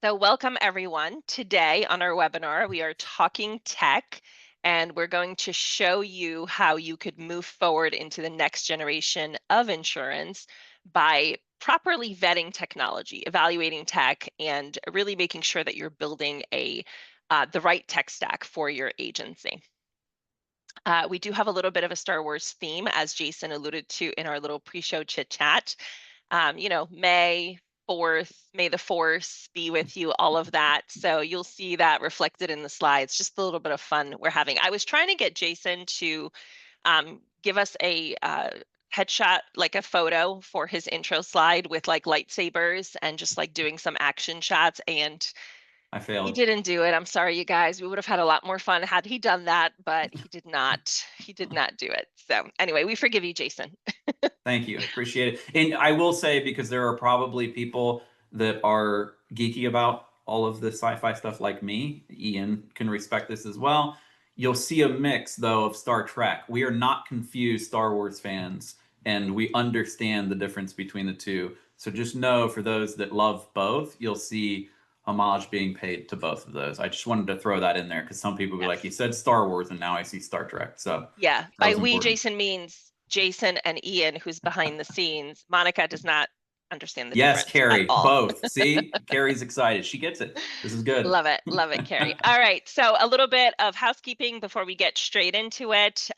So, welcome everyone. Today on our webinar, we are talking tech, and we're going to show you how you could move forward into the next generation of insurance by properly vetting technology, evaluating tech, and really making sure that you're building the right tech stack for your agency. We do have a little bit of a Star Wars theme, as Jason alluded to in our little pre-show chit chat. May 4th, may the force be with you, all of that. So you'll see that reflected in the slides, just a little bit of fun we're having. I was trying to get Jason to give us a headshot, like a photo for his intro slide with like lightsabers and just like doing some action shots. And I he failed. didn't do it. I'm sorry, you guys. We would have had a lot more fun had he done that, but he did not. He did not do it. So anyway, we forgive you, Jason. Thank you. Appreciate it. And I will say, because there are probably people that are geeky about all of the sci-fi stuff like me, Ian can respect this as well. You'll see a mix, though, of Star Trek. We are not confused Star Wars fans, and we understand the difference between the two. So just know, for those that love both, you'll see homage being paid to both of those. I just wanted to throw that in there because some people will be like, you Yes. said Star Wars, and now I see Star Trek. So Yeah. that By was we, important. Jason means Jason and Ian, who's behind the scenes. Monica does not understand the Yes, difference at Carrie, all. both. See, Carrie's excited. She gets it. This is good. Love it, Carrie. All right, so a little bit of housekeeping before we get straight into it.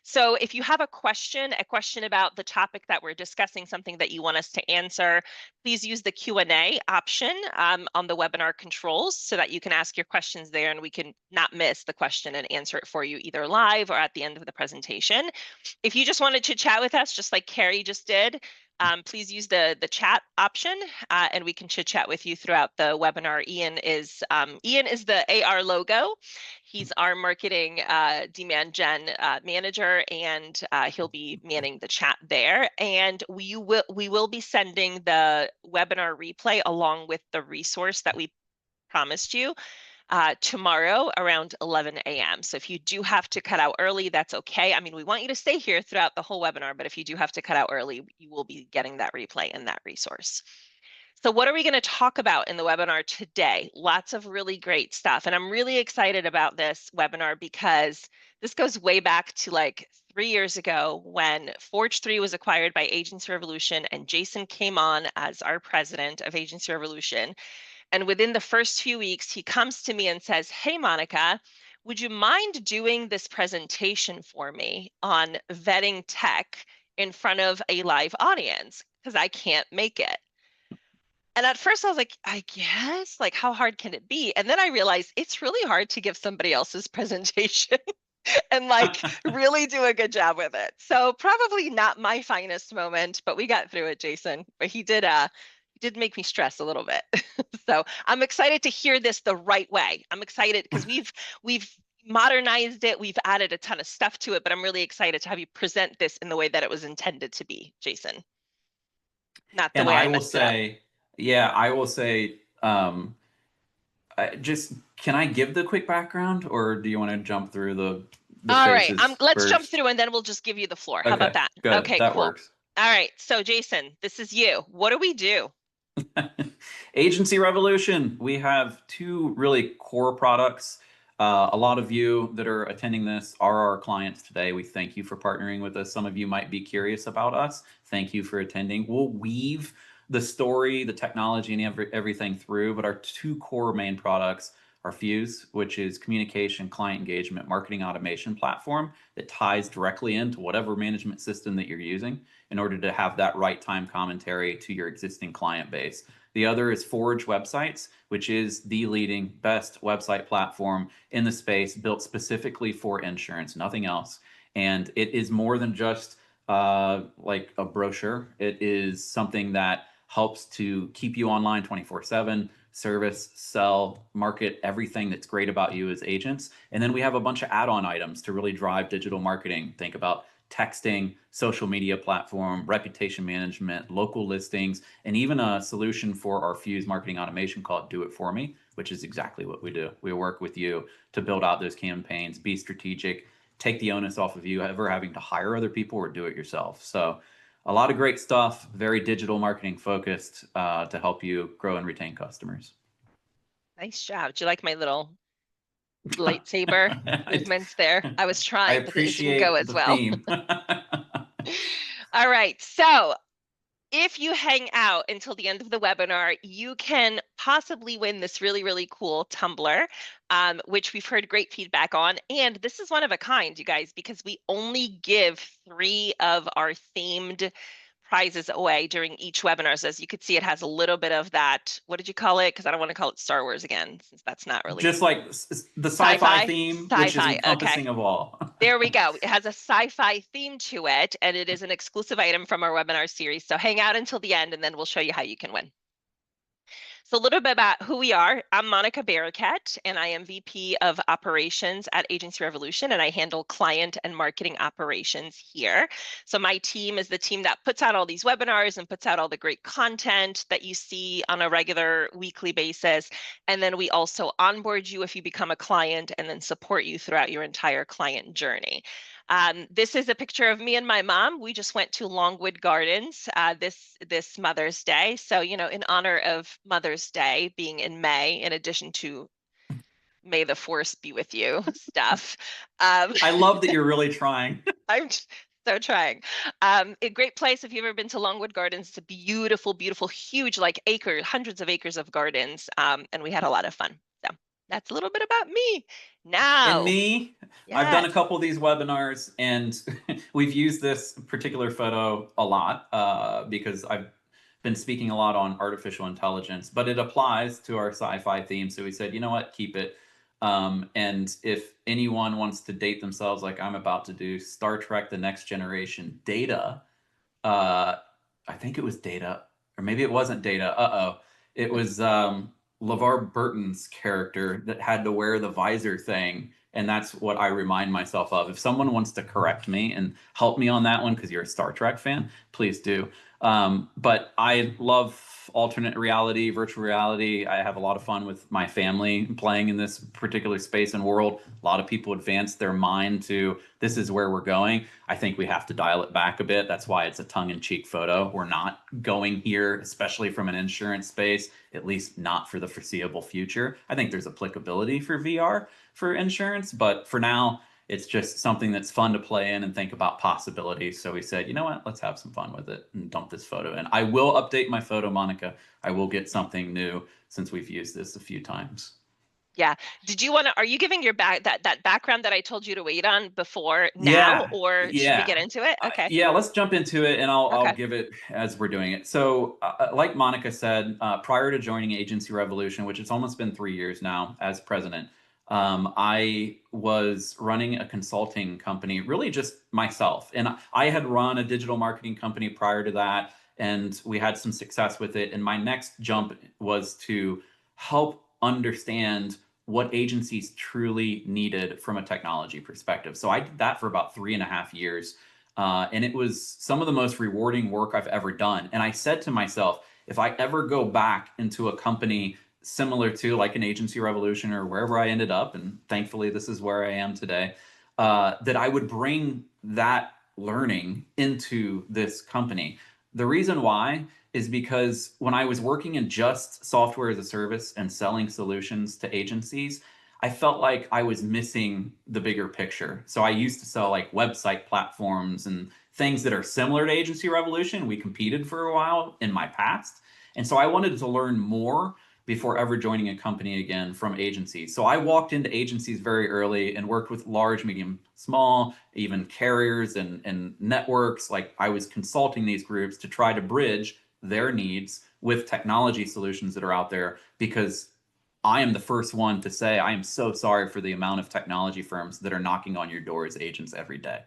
So if you have a question about the topic that we're discussing, something that you want us to answer, please use the Q&A option on the webinar controls so that you can ask your questions there and we can not miss the question and answer it for you either live or at the end of the presentation. If you just wanted to chat with us, just like Carrie just did, please use the chat option, and we can chit chat with you throughout the webinar. Ian is the AR logo. He's our marketing demand gen manager, and he'll be manning the chat there. And we will be sending the webinar replay along with the resource that we promised you tomorrow around 11 a.m. So if you do have to cut out early, that's okay. I mean, we want you to stay here throughout the whole webinar, but if you do have to cut out early, you will be getting that replay and that resource. So what are we going to talk about in the webinar today? Lots of really great stuff. And I'm really excited about this webinar because this goes way back to like 3 years ago when Forge 3 was acquired by Agency Revolution and Jason came on as our president of Agency Revolution. And within the first few weeks, he comes to me and says, "Hey, Monica, would you mind doing this presentation for me on vetting tech in front of a live audience? Because I can't make it." And at first I was like, I guess, like, how hard can it be? And then I realized it's really hard to give somebody else's presentation and like really do a good job with it. So probably not my finest moment, but we got through it, Jason. But he did make me stress a little bit. So I'm excited to hear this the right way. I'm excited because we've modernized it, we've added a ton of stuff to it, but I'm really excited to have you present this in the way that it was intended to be, Jason, not the And way I I will messed it up. say, yeah, I will say, just can I give the quick background, or do you want to jump through the All right, phases let's jump first? through and then we'll just give you the floor. How about Okay, that? good. Okay, That cool. works. All right, so Jason, this is you. What do we do? Agency Revolution. We have two really core products. A lot of you that are attending this are our clients today. We thank you for partnering with us. Some of you might be curious about us. Thank you for attending. We'll weave the story, the technology, and everything through, but our two core main products are Fuse, which is communication, client engagement, marketing automation platform that ties directly into whatever management system that you're using in order to have that right time commentary to your existing client base. The other is Forge Websites, which is the leading best website platform in the space, built specifically for insurance, nothing else. And it is more than just like a brochure. It is something that helps to keep you online 24/7, service, sell, market everything that's great about you as agents. And then we have a bunch of add-on items to really drive digital marketing. Think about texting, social media platform, reputation management, local listings, and even a solution for our Fuse marketing automation called Do It For Me, which is exactly what we do. We work with you to build out those campaigns, be strategic, take the onus off of you ever having to hire other people or do it yourself. So a lot of great stuff, very digital marketing focused to help you grow and retain customers. Nice job. Do you like my little lightsaber movements there? I was I trying, but it didn't go appreciate as the well. theme. All right. So if you hang out until the end of the webinar, you can possibly win this really, really cool tumbler, which we've heard great feedback on. And this is one of a kind, you guys, because we only give 3 of our themed prizes away during each webinar. So as you could see, it has a little bit of that. What did you call it? Because I don't want to call it Star Wars again, since that's not really Just like the sci-fi sci-fi. theme, which is Sci-fi. Okay. encompassing of all. There we go. It has a sci-fi theme to it, and it is an exclusive item from our webinar series. So hang out until the end, and then we'll show you how you can win. So a little bit about who we are. I'm Monica Barraquette, and I am VP of Operations at Agency Revolution, and I handle client and marketing operations here. So my team is the team that puts out all these webinars and puts out all the great content that you see on a regular weekly basis. And then we also onboard you if you become a client and then support you throughout your entire client journey. This is a picture of me and my mom. We just went to Longwood Gardens this Mother's Day. So, in honor of Mother's Day being in May, in addition to May the Force be with you stuff. I love that you're really trying. I'm so trying. A great place if you've ever been to Longwood Gardens. It's a beautiful, beautiful, huge, like hundreds of acres of gardens. And we had a lot of fun. So that's a little bit about me. And Now, me, I've done a yes. couple of these webinars, and we've used this particular photo a lot because I've been speaking a lot on artificial intelligence, but it applies to our sci-fi theme. So we said, you know what, keep it. And if anyone wants to date themselves like I'm about to do, Star Trek: The Next Generation, Data, uh, I think it was Data, or maybe it wasn't Data. Uh-oh. It was LeVar Burton's character that had to wear the visor thing. And that's what I remind myself of. If someone wants to correct me and help me on that one, because you're a Star Trek fan, please do. But I love alternate reality, virtual reality. I have a lot of fun with my family playing in this particular space and world. A lot of people advance their mind to this is where we're going. I think we have to dial it back a bit. That's why it's a tongue-in-cheek photo. We're not going here, especially from an insurance space, at least not for the foreseeable future. I think there's applicability for VR for insurance, but for now, it's just something that's fun to play in and think about possibilities. So we said, you know what, let's have some fun with it and dump this photo in. I will update my photo, Monica. I will get something new since we've used this a few times. Yeah. Are you giving your that background that I told you to wait on before now, Yeah, or should we yeah. get into it? Okay. Yeah, let's jump into it and I'll Okay. give it as we're doing it. So, like Monica said, prior to joining Agency Revolution, which it's almost been 3 years now as president, I was running a consulting company, really just myself. And I had run a digital marketing company prior to that, and we had some success with it. And my next jump was to help understand what agencies truly needed from a technology perspective. So I did that for about 3.5 years. And it was some of the most rewarding work I've ever done. And I said to myself, if I ever go back into a company similar to like an Agency Revolution or wherever I ended up, and thankfully this is where I am today, that I would bring that learning into this company. The reason why is because when I was working in just software as a service and selling solutions to agencies, I felt like I was missing the bigger picture. So I used to sell like website platforms and things that are similar to Agency Revolution. We competed for a while in my past. And so I wanted to learn more before ever joining a company again from agencies. So I walked into agencies very early and worked with large, medium, small, even carriers and networks. Like I was consulting these groups to try to bridge their needs with technology solutions that are out there, because I am the first one to say I am so sorry for the amount of technology firms that are knocking on your door as agents every day.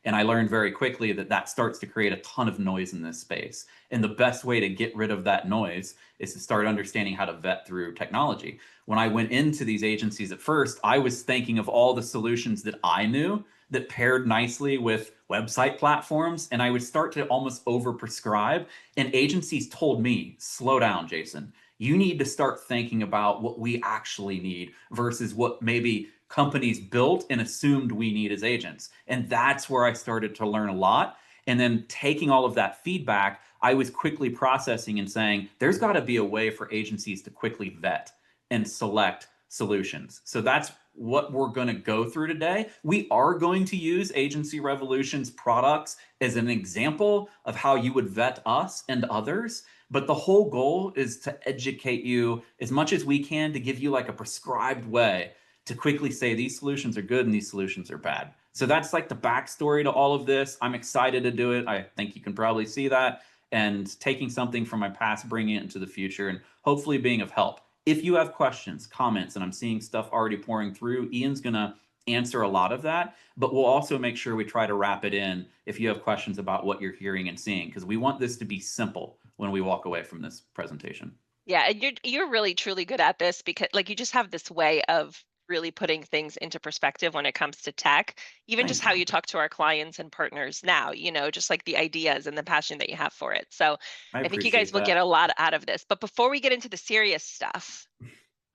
And I learned very quickly that that starts to create a ton of noise in this space. And the best way to get rid of that noise is to start understanding how to vet through technology. When I went into these agencies at first, I was thinking of all the solutions that I knew that paired nicely with website platforms, and I would start to almost overprescribe. And agencies told me, slow down, Jason. You need to start thinking about what we actually need versus what maybe companies built and assumed we need as agents. And that's where I started to learn a lot. And then taking all of that feedback, I was quickly processing and saying, there's got to be a way for agencies to quickly vet and select solutions. So that's what we're going to go through today. We are going to use Agency Revolution's products as an example of how you would vet us and others. But the whole goal is to educate you as much as we can, to give you like a prescribed way to quickly say these solutions are good and these solutions are bad. So that's like the backstory to all of this. I'm excited to do it. I think you can probably see that. And taking something from my past, bringing it into the future, and hopefully being of help. If you have questions, comments, and I'm seeing stuff already pouring through, Ian's going to answer a lot of that, but we'll also make sure we try to wrap it in if you have questions about what you're hearing and seeing, because we want this to be simple when we walk away from this presentation. Yeah, and you're really truly good at this because like you just have this way of really putting things into perspective when it comes to tech. Even just Thank how you. you talk to our clients and partners now, just like the ideas and the passion that you have for it. So I I think you guys appreciate will get that. a lot out of this. But before we get into the serious stuff,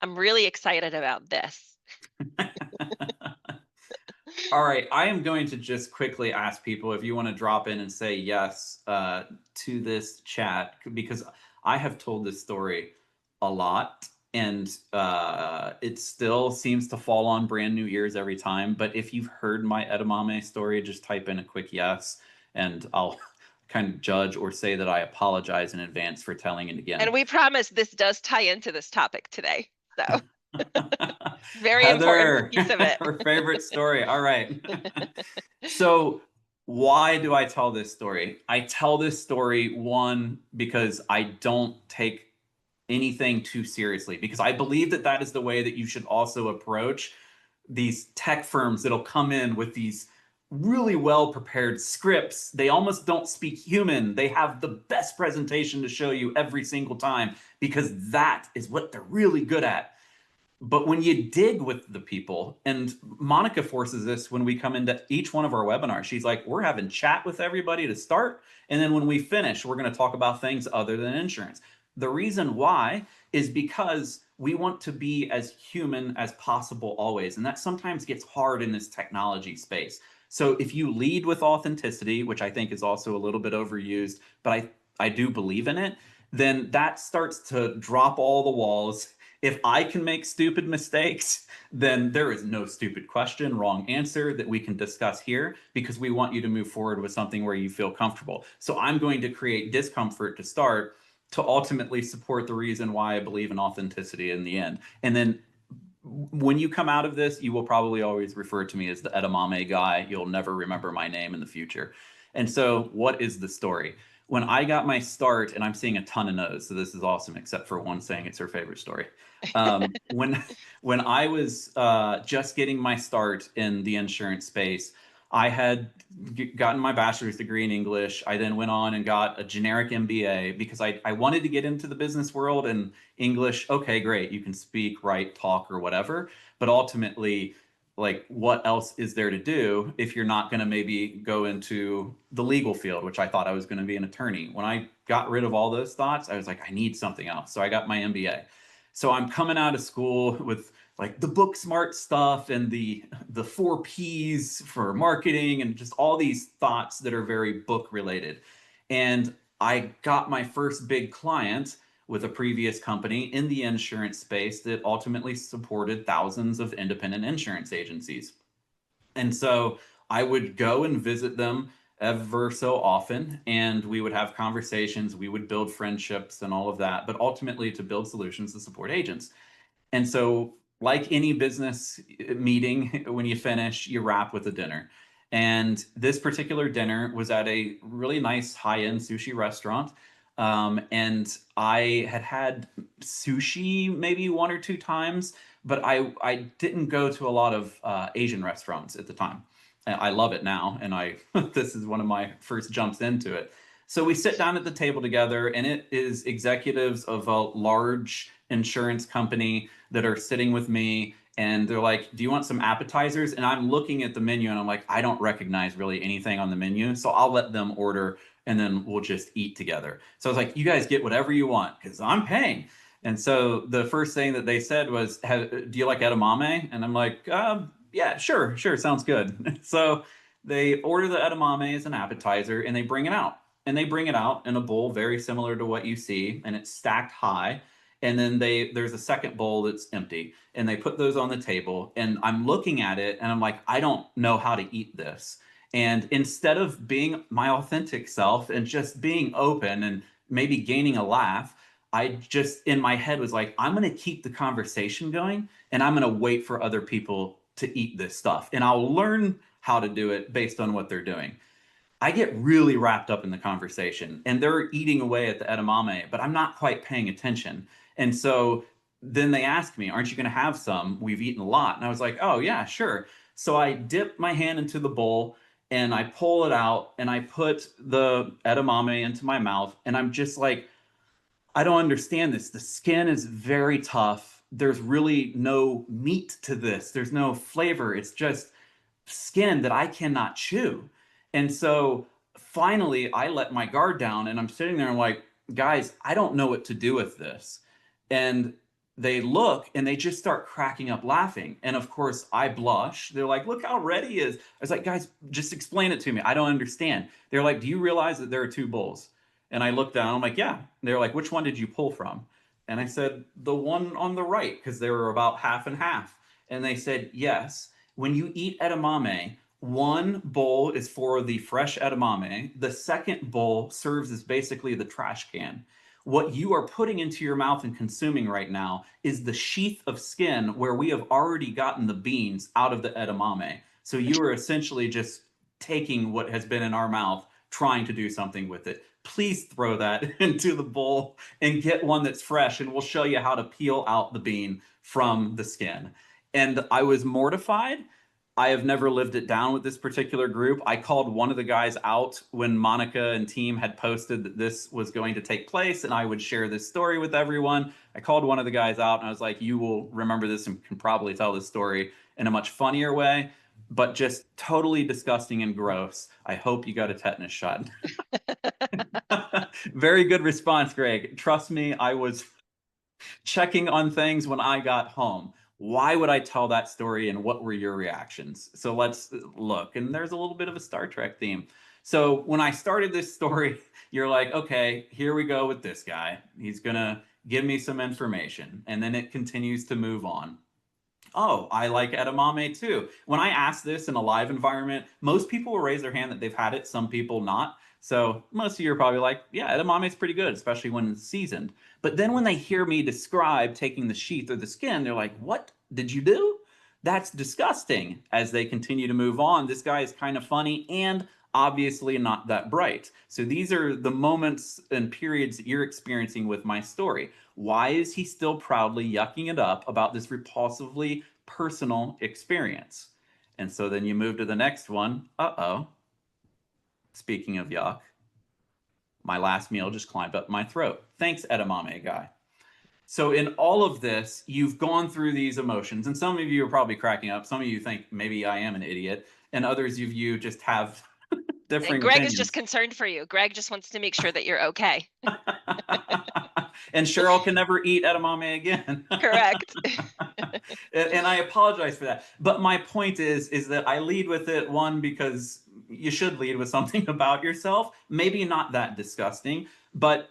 I'm really excited about this. All right, I am going to just quickly ask people if you want to drop in and say yes to this chat, because I have told this story a lot, and it still seems to fall on brand new ears every time. But if you've heard my edamame story, just type in a quick yes, and I'll kind of judge or say that I apologize in advance for telling it again. And we promise this does tie into this topic today. So very important Heather, piece of it. her favorite story. All right. So, why do I tell this story? I tell this story, one, because I don't take anything too seriously, because I believe that that is the way that you should also approach these tech firms that'll come in with these really well prepared scripts. They almost don't speak human. They have the best presentation to show you every single time because that is what they're really good at. But when you dig with the people, and Monica forces this when we come into each one of our webinars, she's like, we're having chat with everybody to start. And then when we finish, we're going to talk about things other than insurance. The reason why is because we want to be as human as possible always. And that sometimes gets hard in this technology space. So if you lead with authenticity, which I think is also a little bit overused, but I do believe in it, then that starts to drop all the walls. If I can make stupid mistakes, then there is no stupid question, wrong answer that we can discuss here, because we want you to move forward with something where you feel comfortable. So I'm going to create discomfort to start, to ultimately support the reason why I believe in authenticity in the end. And then when you come out of this, you will probably always refer to me as the edamame guy. You'll never remember my name in the future. And so what is the story? When I got my start, and I'm seeing a ton of no's, so this is awesome, except for one saying it's her favorite story. When when I was just getting my start in the insurance space, I had gotten my bachelor's degree in English. I then went on and got a generic MBA because I wanted to get into the business world, and English, okay, great, you can speak, write, talk, or whatever. But ultimately, like, what else is there to do if you're not going to maybe go into the legal field, which I thought I was going to be an attorney. When I got rid of all those thoughts, I was like, I need something else. So I got my MBA. So I'm coming out of school with like the book smart stuff and the 4 Ps for marketing and just all these thoughts that are very book related. And I got my first big client with a previous company in the insurance space that ultimately supported thousands of independent insurance agencies. And so I would go and visit them ever so often, and we would have conversations, we would build friendships and all of that, but ultimately to build solutions to support agents. And so, like any business meeting, when you finish, you wrap with a dinner. And this particular dinner was at a really nice high-end sushi restaurant. And I had had sushi maybe 1 or 2 times, but I didn't go to a lot of Asian restaurants at the time. I love it now, and I this is one of my first jumps into it. So we sit down at the table together, and it is executives of a large insurance company that are sitting with me, and they're like, do you want some appetizers? And I'm looking at the menu and I'm like, I don't recognize really anything on the menu, so I'll let them order and then we'll just eat together. So I was like, you guys get whatever you want because I'm paying. And so the first thing that they said was, do you like edamame? And I'm like, yeah, sure, sounds good. So they order the edamame as an appetizer and they bring it out. And they bring it out in a bowl very similar to what you see, and it's stacked high. and then there's a second bowl that's empty, and they put those on the table, and I'm looking at it and I'm like, I don't know how to eat this. And instead of being my authentic self and just being open and maybe gaining a laugh, I just in my head was like, I'm going to keep the conversation going and I'm going to wait for other people to eat this stuff. And I'll learn how to do it based on what they're doing. I get really wrapped up in the conversation and they're eating away at the edamame, but I'm not quite paying attention. And so then they ask me, aren't you going to have some? We've eaten a lot. And I was like, oh, yeah, sure. So I dip my hand into the bowl and I pull it out and I put the edamame into my mouth. And I'm just like, I don't understand this. The skin is very tough. There's really no meat to this, there's no flavor. It's just skin that I cannot chew. And so finally, I let my guard down and I'm sitting there and I'm like, guys, I don't know what to do with this. And they look and they just start cracking up laughing. And of course, I blush. They're like, look how red he is. I was like, guys, just explain it to me. I don't understand. They're like, do you realize that there are two bowls? And I looked down. I'm like, yeah. They're like, which one did you pull from? And I said, the one on the right, because they were about half and half. And they said, yes. When you eat edamame, one bowl is for the fresh edamame. The second bowl serves as basically the trash can. What you are putting into your mouth and consuming right now is the sheath of skin where we have already gotten the beans out of the edamame. So you are essentially just taking what has been in our mouth, trying to do something with it. Please throw that into the bowl and get one that's fresh, and we'll show you how to peel out the bean from the skin. And I was mortified. I have never lived it down with this particular group. I called one of the guys out when Monica and team had posted that this was going to take place and I would share this story with everyone. I called one of the guys out and I was like, you will remember this and can probably tell this story in a much funnier way, but just totally disgusting and gross. I hope you got a tetanus shot. Very good response, Greg. Trust me, I was checking on things when I got home. Why would I tell that story and what were your reactions? So let's look. And there's a little bit of a Star Trek theme. So when I started this story, you're like, okay, here we go with this guy. He's going to give me some information. And then it continues to move on. Oh, I like edamame too. When I ask this in a live environment, most people will raise their hand that they've had it, some people not. So most of you are probably like, yeah, edamame is pretty good, especially when it's seasoned. But then when they hear me describe taking the sheath or the skin, they're like, what did you do? That's disgusting. As they continue to move on, this guy is kind of funny and obviously not that bright. So these are the moments and periods that you're experiencing with my story. Why is he still proudly yucking it up about this repulsively personal experience? And so then you move to the next one. Uh-oh. Speaking of yuck, my last meal just climbed up my throat. Thanks, edamame guy. So in all of this, you've gone through these emotions, and some of you are probably cracking up. Some of you think maybe I am an idiot, and others of you just have differing Greg opinions. is just concerned for you. Greg just wants to make sure that you're okay. And Cheryl can never eat edamame again. Correct. And I apologize for that. But my point is that I lead with it, one, because you should lead with something about yourself, maybe not that disgusting, but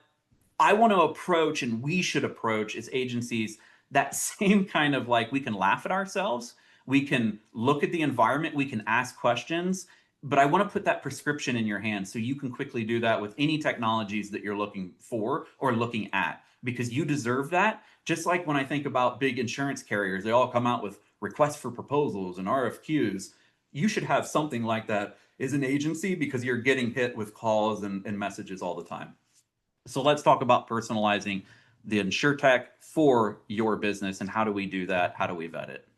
I want to approach, and we should approach as agencies, that same kind of like, we can laugh at ourselves, we can look at the environment, we can ask questions, but I want to put that prescription in your hand so you can quickly do that with any technologies that you're looking for or looking at, because you deserve that. Just like when I think about big insurance carriers, they all come out with requests for proposals and RFQs. You should have something like that as an agency because you're getting hit with calls and messages all the time. So let's talk about personalizing the InsurTech for your business, and how do we do that? How do we vet it?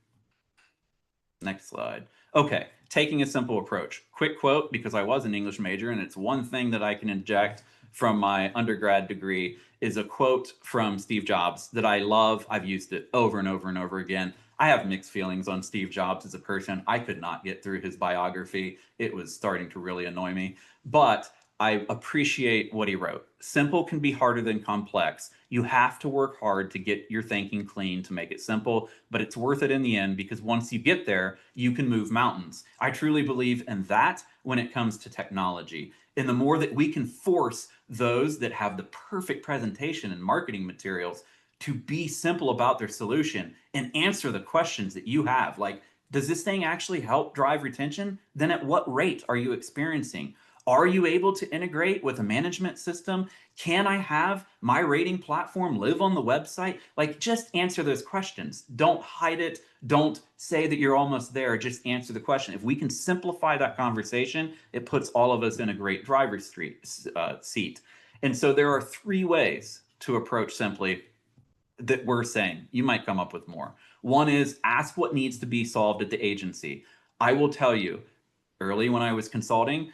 Next slide. Okay, taking a simple approach. Quick quote, because I was an English major and it's one thing that I can inject from my undergrad degree, is a quote from Steve Jobs that I love. I've used it over and over and over again. I have mixed feelings on Steve Jobs as a person. I could not get through his biography. It was starting to really annoy me. But I appreciate what he wrote. Simple can be harder than complex. You have to work hard to get your thinking clean to make it simple, but it's worth it in the end, because once you get there, you can move mountains. I truly believe in that when it comes to technology. And the more that we can force those that have the perfect presentation and marketing materials to be simple about their solution and answer the questions that you have. Like, does this thing actually help drive retention? Then at what rate are you experiencing? Are you able to integrate with a management system? Can I have my rating platform live on the website? Like, just answer those questions. Don't hide it. Don't say that you're almost there. Just answer the question. If we can simplify that conversation, it puts all of us in a great driver's seat. And so there are three ways to approach simply that we're saying. You might come up with more. One is ask what needs to be solved at the agency. I will tell you, early when I was consulting,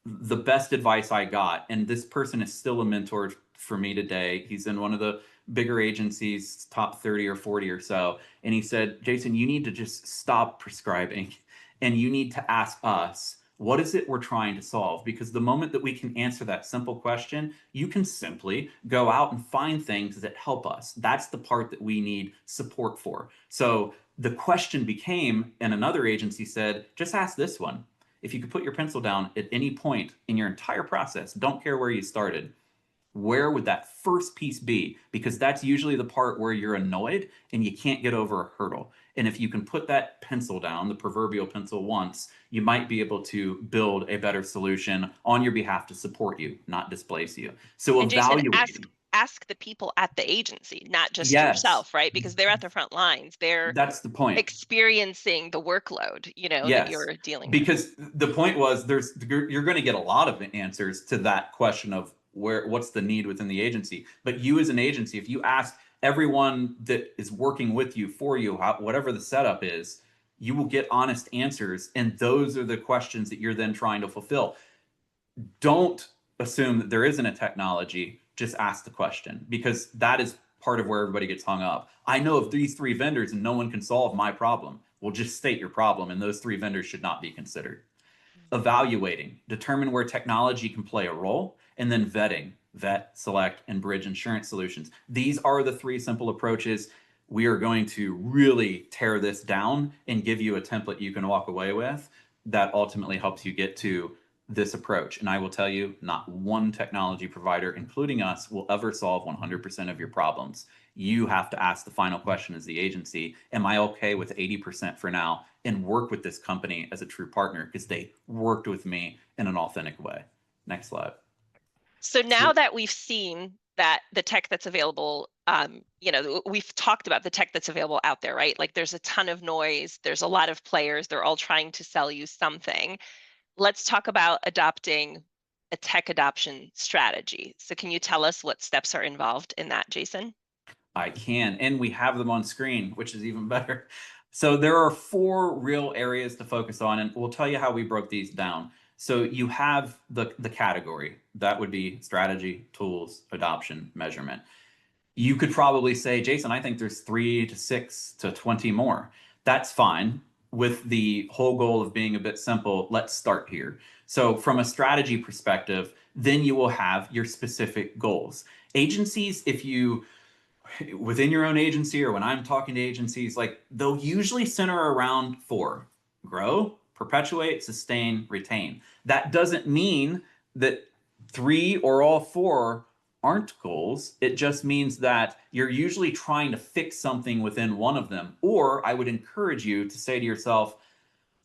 the best advice I got, and this person is still a mentor for me today. He's in one of the bigger agencies, top 30 or 40 or so. And he said, Jason, you need to just stop prescribing and you need to ask us, what is it we're trying to solve? Because the moment that we can answer that simple question, you can simply go out and find things that help us. That's the part that we need support for. So the question became, and another agency said, just ask this one. If you could put your pencil down at any point in your entire process, don't care where you started, where would that first piece be? Because that's usually the part where you're annoyed and you can't get over a hurdle. And if you can put that pencil down, the proverbial pencil, once, you might be able to build a better solution on your behalf to support you, not displace you. So And Jason, evaluating. ask the people at the agency, not just Yes, yourself, right? Because they're at the front lines. They're that's the point. experiencing the workload, that Yes, you're dealing with. because the point was you're going to get a lot of answers to that question of what's the need within the agency. But you as an agency, if you ask everyone that is working with you, for you, whatever the setup is, you will get honest answers. And those are the questions that you're then trying to fulfill. Don't assume that there isn't a technology. Just ask the question, because that is part of where everybody gets hung up. I know of these three vendors and no one can solve my problem. Well, just state your problem, and those three vendors should not be considered. Evaluating, determine where technology can play a role, and then vetting, vet, select, and bridge insurance solutions. These are the three simple approaches. We are going to really tear this down and give you a template you can walk away with that ultimately helps you get to this approach. And I will tell you, not one technology provider, including us, will ever solve 100% of your problems. You have to ask the final question as the agency, am I okay with 80% for now, and work with this company as a true partner because they worked with me in an authentic way. Next slide. So now that we've seen that the tech that's available, we've talked about the tech that's available out there, right? Like there's a ton of noise, there's a lot of players, they're all trying to sell you something. Let's talk about adopting a tech adoption strategy. So can you tell us what steps are involved in that, Jason? I can, and we have them on screen, which is even better. So there are four real areas to focus on, and we'll tell you how we broke these down. So you have the category. That would be strategy, tools, adoption, measurement. You could probably say, Jason, I think there's 3 to 6 to 20 more. That's fine. With the whole goal of being a bit simple, let's start here. So from a strategy perspective, then you will have your specific goals. Agencies, if you within your own agency or when I'm talking to agencies, like they'll usually center around 4: grow, perpetuate, sustain, retain. That doesn't mean that 3 or all 4 aren't goals. It just means that you're usually trying to fix something within one of them. Or I would encourage you to say to yourself,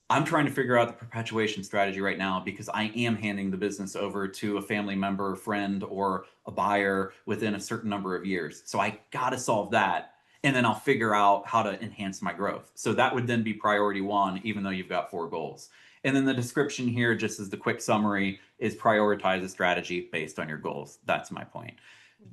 I'm trying to figure out the perpetuation strategy right now because I am handing the business over to a family member, friend, or a buyer within a certain number of years. So I got to solve that. And then I'll figure out how to enhance my growth. So that would then be priority 1, even though you've got 4 goals. And then the description here, just as the quick summary, is prioritize a strategy based on your goals. That's my point.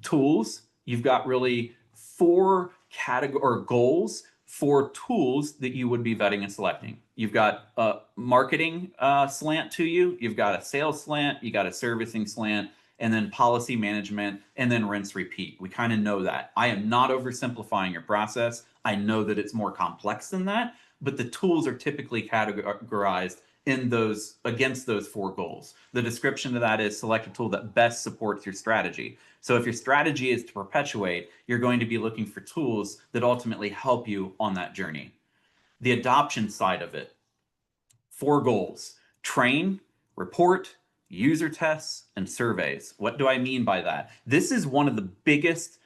Tools, you've got really 4 category or goals for tools that you would be vetting and selecting. You've got a marketing slant to you, you've got a sales slant, you got a servicing slant, and then policy management, and then rinse repeat. We kind of know that. I am not oversimplifying your process. I know that it's more complex than that, but the tools are typically categorized in those against those 4 goals. The description of that is select a tool that best supports your strategy. So if your strategy is to perpetuate, you're going to be looking for tools that ultimately help you on that journey. The adoption side of it, 4 goals: train, report, user tests, and surveys. What do I mean by that? This is one of the biggest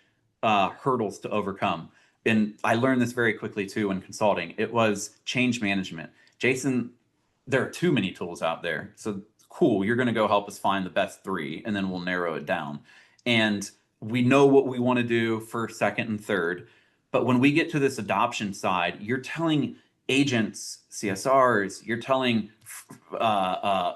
hurdles to overcome. And I learned this very quickly too in consulting. It was change management. Jason, there are too many tools out there. So cool, you're going to go help us find the best three, and then we'll narrow it down. And we know what we want to do first, second, and third. But when we get to this adoption side, you're telling agents, CSRs, you're telling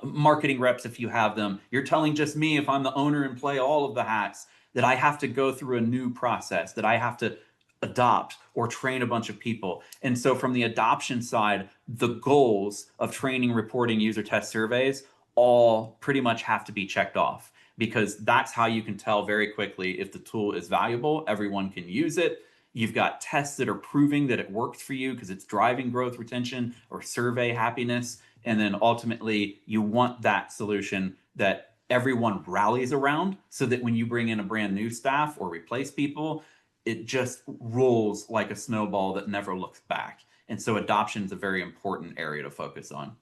marketing reps if you have them, you're telling just me if I'm the owner and play all of the hats, that I have to go through a new process, that I have to adopt or train a bunch of people. And so from the adoption side, the goals of training, reporting, user test surveys all pretty much have to be checked off, because that's how you can tell very quickly if the tool is valuable, everyone can use it. You've got tests that are proving that it works for you because it's driving growth, retention, or survey happiness. And then ultimately, you want that solution that everyone rallies around, so that when you bring in a brand new staff or replace people, it just rolls like a snowball that never looks back. And so adoption is a very important area to focus on.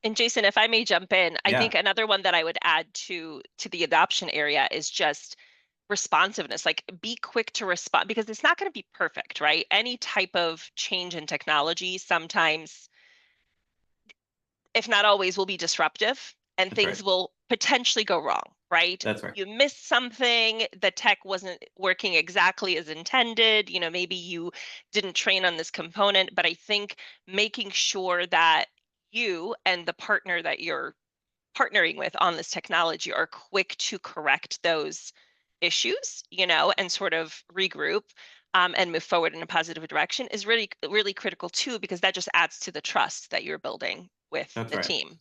And Jason, if I may jump in, I Yeah, think another one that I would add to the adoption area is just responsiveness. Like, be quick to respond, because it's not going to be perfect, right? Any type of change in technology sometimes, if not always, will be disruptive, and that's right. things will potentially go wrong, right? That's right. You missed something, the tech wasn't working exactly as intended, maybe you didn't train on this component, but I think making sure that you and the partner that you're partnering with on this technology are quick to correct those issues, and sort of regroup, and move forward in a positive direction is really, really critical too, because that just adds to the trust that you're building with That's the right. team.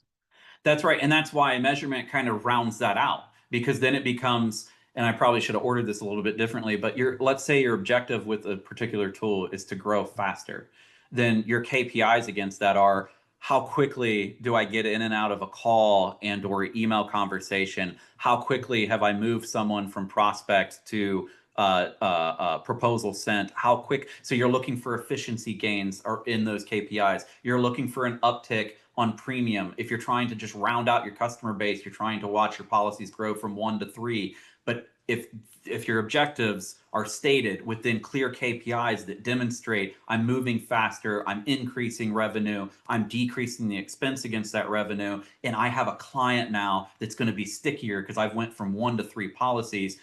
That's right. And that's why measurement kind of rounds that out, because then it becomes, and I probably should have ordered this a little bit differently, but let's say your objective with a particular tool is to grow faster. Then your KPIs against that are, how quickly do I get in and out of a call and or email conversation? How quickly have I moved someone from prospect to proposal sent? How quick? So you're looking for efficiency gains are in those KPIs. You're looking for an uptick on premium. If you're trying to just round out your customer base, you're trying to watch your policies grow from 1 to 3. But if your objectives are stated within clear KPIs that demonstrate I'm moving faster, I'm increasing revenue, I'm decreasing the expense against that revenue, and I have a client now that's going to be stickier because I've went from 1 to 3 policies,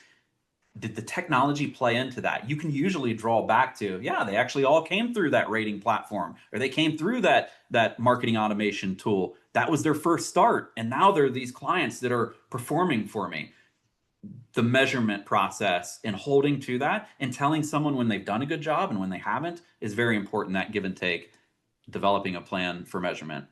did the technology play into that? You can usually draw back to, yeah, they actually all came through that rating platform, or they came through that marketing automation tool. That was their first start, and now they're these clients that are performing for me. The measurement process and holding to that and telling someone when they've done a good job and when they haven't is very important. That give and take, developing a plan for measurement.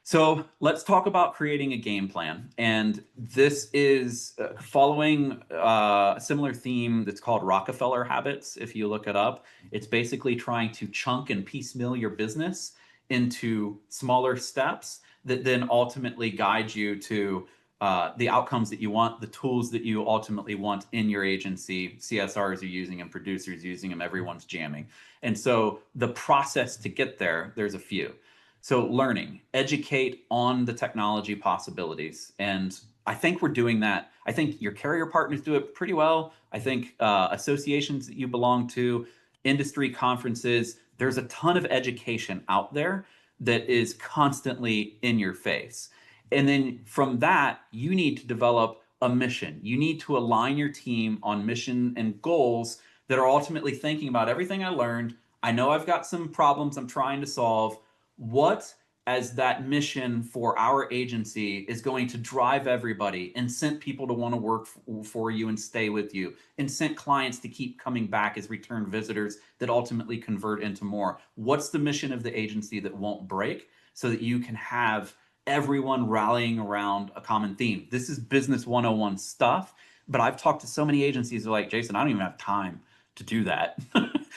So let's talk about creating a game plan. And this is following a similar theme that's called Rockefeller habits. If you look it up, it's basically trying to chunk and piecemeal your business into smaller steps that then ultimately guide you to the outcomes that you want, the tools that you ultimately want in your agency. CSRs are using them, producers using them, everyone's jamming. And so the process to get there, there's a few. So learning, educate on the technology possibilities. And I think we're doing that. I think your carrier partners do it pretty well. I think associations that you belong to, industry conferences, there's a ton of education out there that is constantly in your face. And then from that, you need to develop a mission. You need to align your team on mission and goals that are ultimately thinking about everything I learned. I know I've got some problems I'm trying to solve. What, as that mission for our agency, is going to drive everybody, incent people to want to work for you and stay with you, incent clients to keep coming back as return visitors that ultimately convert into more? What's the mission of the agency that won't break, so that you can have everyone rallying around a common theme? This is business 101 stuff, but I've talked to so many agencies who are like, Jason, I don't even have time to do that.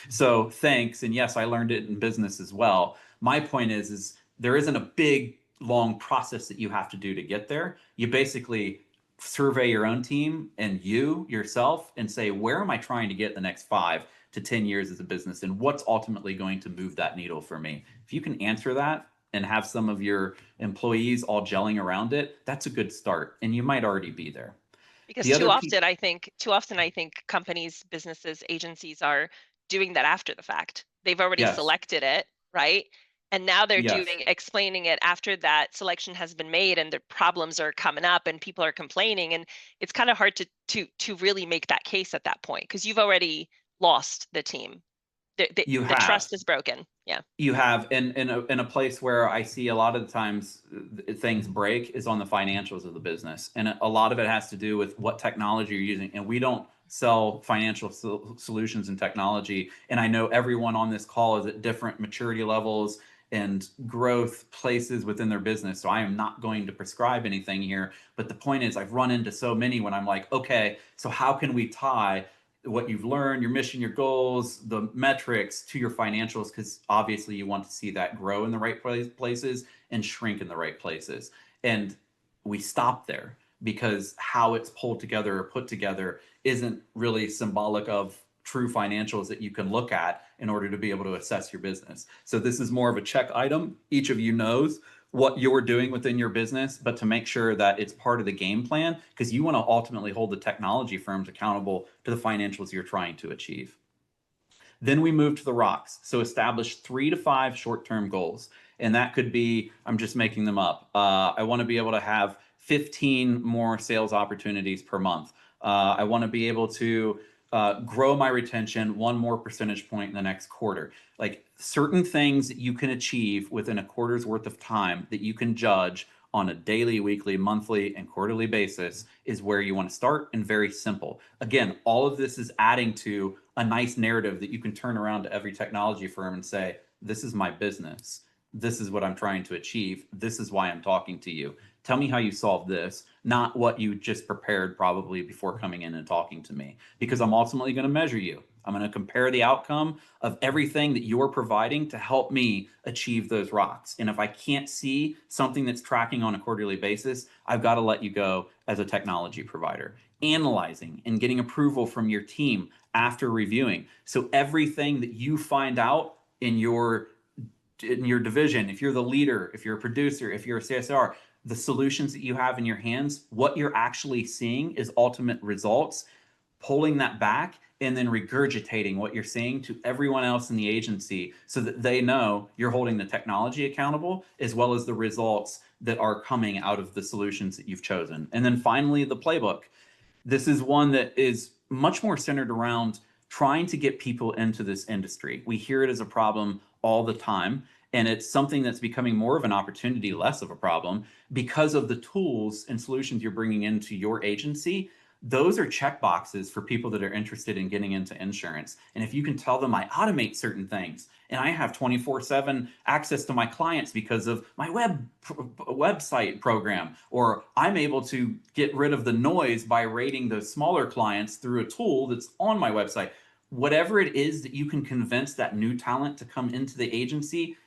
So thanks. And yes, I learned it in business as well. My point is there isn't a big, long process that you have to do to get there. You basically survey your own team and you yourself and say, where am I trying to get the next 5 to 10 years as a business? And what's ultimately going to move that needle for me? If you can answer that and have some of your employees all gelling around it, that's a good start. And you might already be there. Because The other piece, too often I think companies, businesses, agencies are doing that after the fact. They've already yes, selected it, right? And now they're yes. doing explaining it after that selection has been made and the problems are coming up and people are complaining, and it's kind of hard to really make that case at that point because you've already lost the team. You The have. trust is broken. Yeah. You have, and in a place where I see a lot of the times things break is on the financials of the business, and a lot of it has to do with what technology you're using. And we don't sell financial solutions and technology. And I know everyone on this call is at different maturity levels and growth places within their business. So I am not going to prescribe anything here. But the point is, I've run into so many when I'm like, okay, so how can we tie what you've learned, your mission, your goals, the metrics to your financials, because obviously you want to see that grow in the right places and shrink in the right places. And we stop there because how it's pulled together or put together isn't really symbolic of true financials that you can look at in order to be able to assess your business. So this is more of a check item. Each of you knows what you're doing within your business, but to make sure that it's part of the game plan, because you want to ultimately hold the technology firms accountable to the financials you're trying to achieve. Then we move to the rocks. So establish 3 to 5 short-term goals. And that could be, I'm just making them up. I want to be able to have 15 more sales opportunities per month. I want to be able to grow my retention 1 more percentage point in the next quarter. Like certain things that you can achieve within a quarter's worth of time that you can judge on a daily, weekly, monthly, and quarterly basis is where you want to start, and very simple. Again, all of this is adding to a nice narrative that you can turn around to every technology firm and say, this is my business. This is what I'm trying to achieve. This is why I'm talking to you. Tell me how you solve this, not what you just prepared probably before coming in and talking to me, because I'm ultimately going to measure you. I'm going to compare the outcome of everything that you're providing to help me achieve those rocks. And if I can't see something that's tracking on a quarterly basis, I've got to let you go as a technology provider. Analyzing and getting approval from your team after reviewing. So everything that you find out in your division, if you're the leader, if you're a producer, if you're a CSR, the solutions that you have in your hands, what you're actually seeing is ultimate results, pulling that back and then regurgitating what you're seeing to everyone else in the agency so that they know you're holding the technology accountable as well as the results that are coming out of the solutions that you've chosen. And then finally, the playbook. This is one that is much more centered around trying to get people into this industry. We hear it as a problem all the time, and it's something that's becoming more of an opportunity, less of a problem, because of the tools and solutions you're bringing into your agency. Those are check boxes for people that are interested in getting into insurance. And if you can tell them I automate certain things and I have 24/7 access to my clients because of my website program, or I'm able to get rid of the noise by rating those smaller clients through a tool that's on my website. Whatever it is that you can convince that new talent to come into the agency,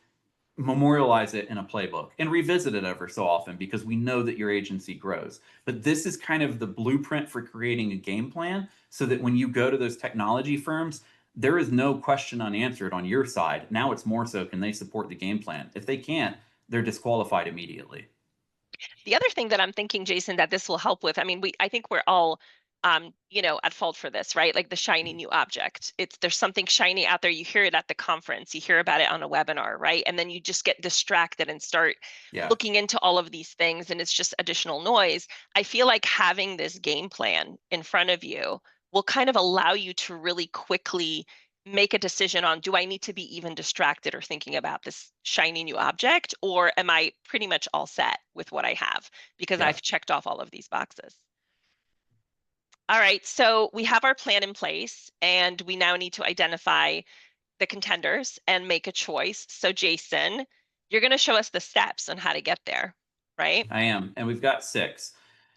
memorialize it in a playbook and revisit it ever so often, because we know that your agency grows. But this is kind of the blueprint for creating a game plan so that when you go to those technology firms, there is no question unanswered on your side. Now it's more so, can they support the game plan? If they can't, they're disqualified immediately. The other thing that I'm thinking, Jason, that this will help with, I mean, I think we're all, at fault for this, right? Like the shiny new object. There's something shiny out there. You hear it at the conference, you hear about it on a webinar, right? And then you just get distracted and start Yeah. looking into all of these things, and it's just additional noise. I feel like having this game plan in front of you will kind of allow you to really quickly make a decision on, do I need to be even distracted or thinking about this shiny new object, or am I pretty much all set with what I have because Yeah. I've checked off all of these boxes? All right, so we have our plan in place and we now need to identify the contenders and make a choice. So Jason, you're going to show us the steps on how to get there, right? I am. And we've got 6.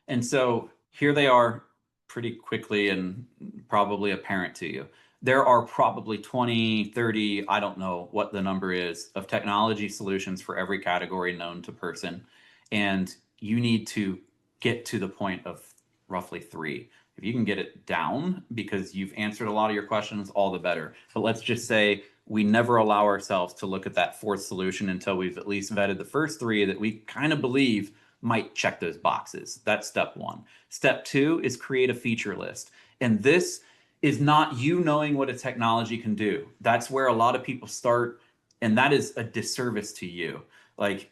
And so here they are pretty quickly and probably apparent to you. There are probably 20, 30, I don't know what the number is, of technology solutions for every category known to person. And you need to get to the point of roughly 3. If you can get it down because you've answered a lot of your questions, all the better. But let's just say we never allow ourselves to look at that 4th solution until we've at least vetted the first 3 that we kind of believe might check those boxes. That's step one. Step two is create a feature list. And this is not you knowing what a technology can do. That's where a lot of people start, and that is a disservice to you. Like,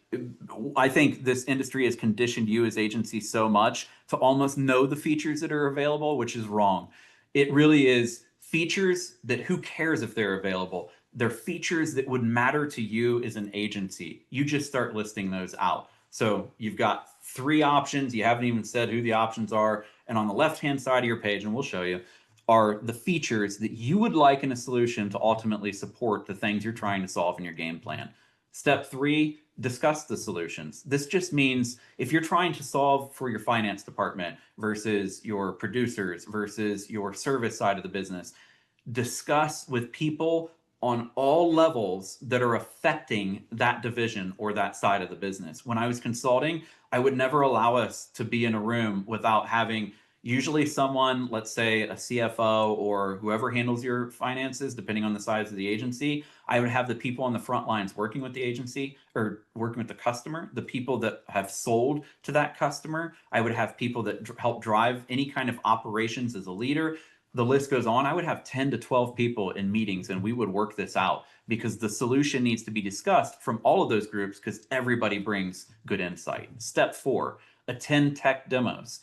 I think this industry has conditioned you as agencies so much to almost know the features that are available, which is wrong. It really is features that who cares if they're available. They're features that would matter to you as an agency. You just start listing those out. So you've got 3 options. You haven't even said who the options are. And on the left-hand side of your page, and we'll show you, are the features that you would like in a solution to ultimately support the things you're trying to solve in your game plan. Step 3, discuss the solutions. This just means if you're trying to solve for your finance department versus your producers versus your service side of the business, discuss with people on all levels that are affecting that division or that side of the business. When I was consulting, I would never allow us to be in a room without having usually someone, let's say a CFO or whoever handles your finances, depending on the size of the agency. I would have the people on the front lines working with the agency or working with the customer, the people that have sold to that customer. I would have people that help drive any kind of operations as a leader. The list goes on. I would have 10 to 12 people in meetings, and we would work this out because the solution needs to be discussed from all of those groups because everybody brings good insight. Step 4, attend tech demos.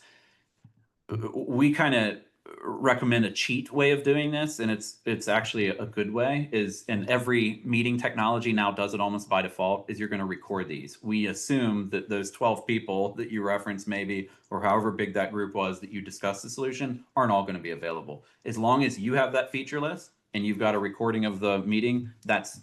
We kind of recommend a cheat way of doing this, and it's actually a good way, is, and every meeting technology now does it almost by default, is you're going to record these. We assume that those 12 people that you referenced maybe, or however big that group was that you discussed the solution, aren't all going to be available. As long as you have that feature list and you've got a recording of the meeting, that's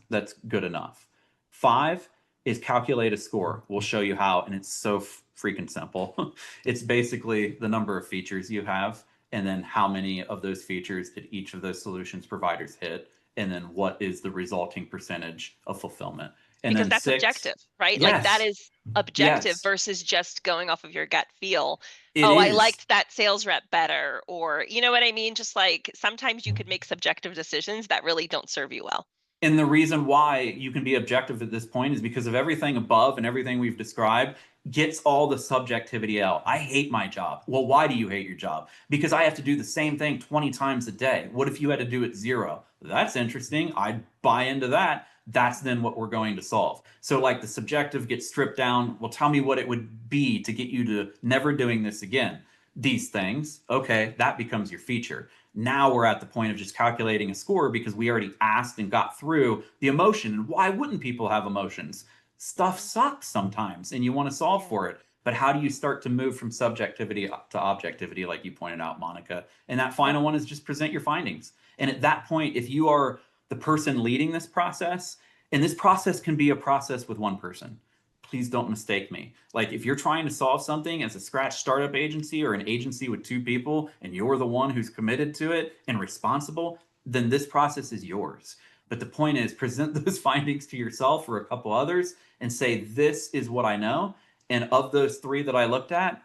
good enough. 5 is calculate a score. We'll show you how, and it's so freaking simple. It's basically the number of features you have, and then how many of those features did each of those solutions providers hit, and then what is the resulting percentage of fulfillment. And because then that's 6, objective, right? yes, Like that is objective yes, versus just going off of your gut feel. it Oh, I is. liked that sales rep better, or you know what I mean? Just like sometimes you could make subjective decisions that really don't serve you well. And the reason why you can be objective at this point is because of everything above and everything we've described gets all the subjectivity out. I hate my job. Well, why do you hate your job? Because I have to do the same thing 20 times a day. What if you had to do it 0? That's interesting. I'd buy into that. That's then what we're going to solve. So like the subjective gets stripped down. Well, tell me what it would be to get you to never doing this again. These things, okay, that becomes your feature. Now we're at the point of just calculating a score because we already asked and got through the emotion. And why wouldn't people have emotions? Stuff sucks sometimes and you want to solve for it. But how do you start to move from subjectivity to objectivity, like you pointed out, Monica? And that final one is just present your findings. And at that point, if you are the person leading this process, and this process can be a process with one person, please don't mistake me. Like if you're trying to solve something as a scratch startup agency or an agency with 2 people and you're the one who's committed to it and responsible, then this process is yours. But the point is present those findings to yourself or a couple others and say, this is what I know. And of those 3 that I looked at,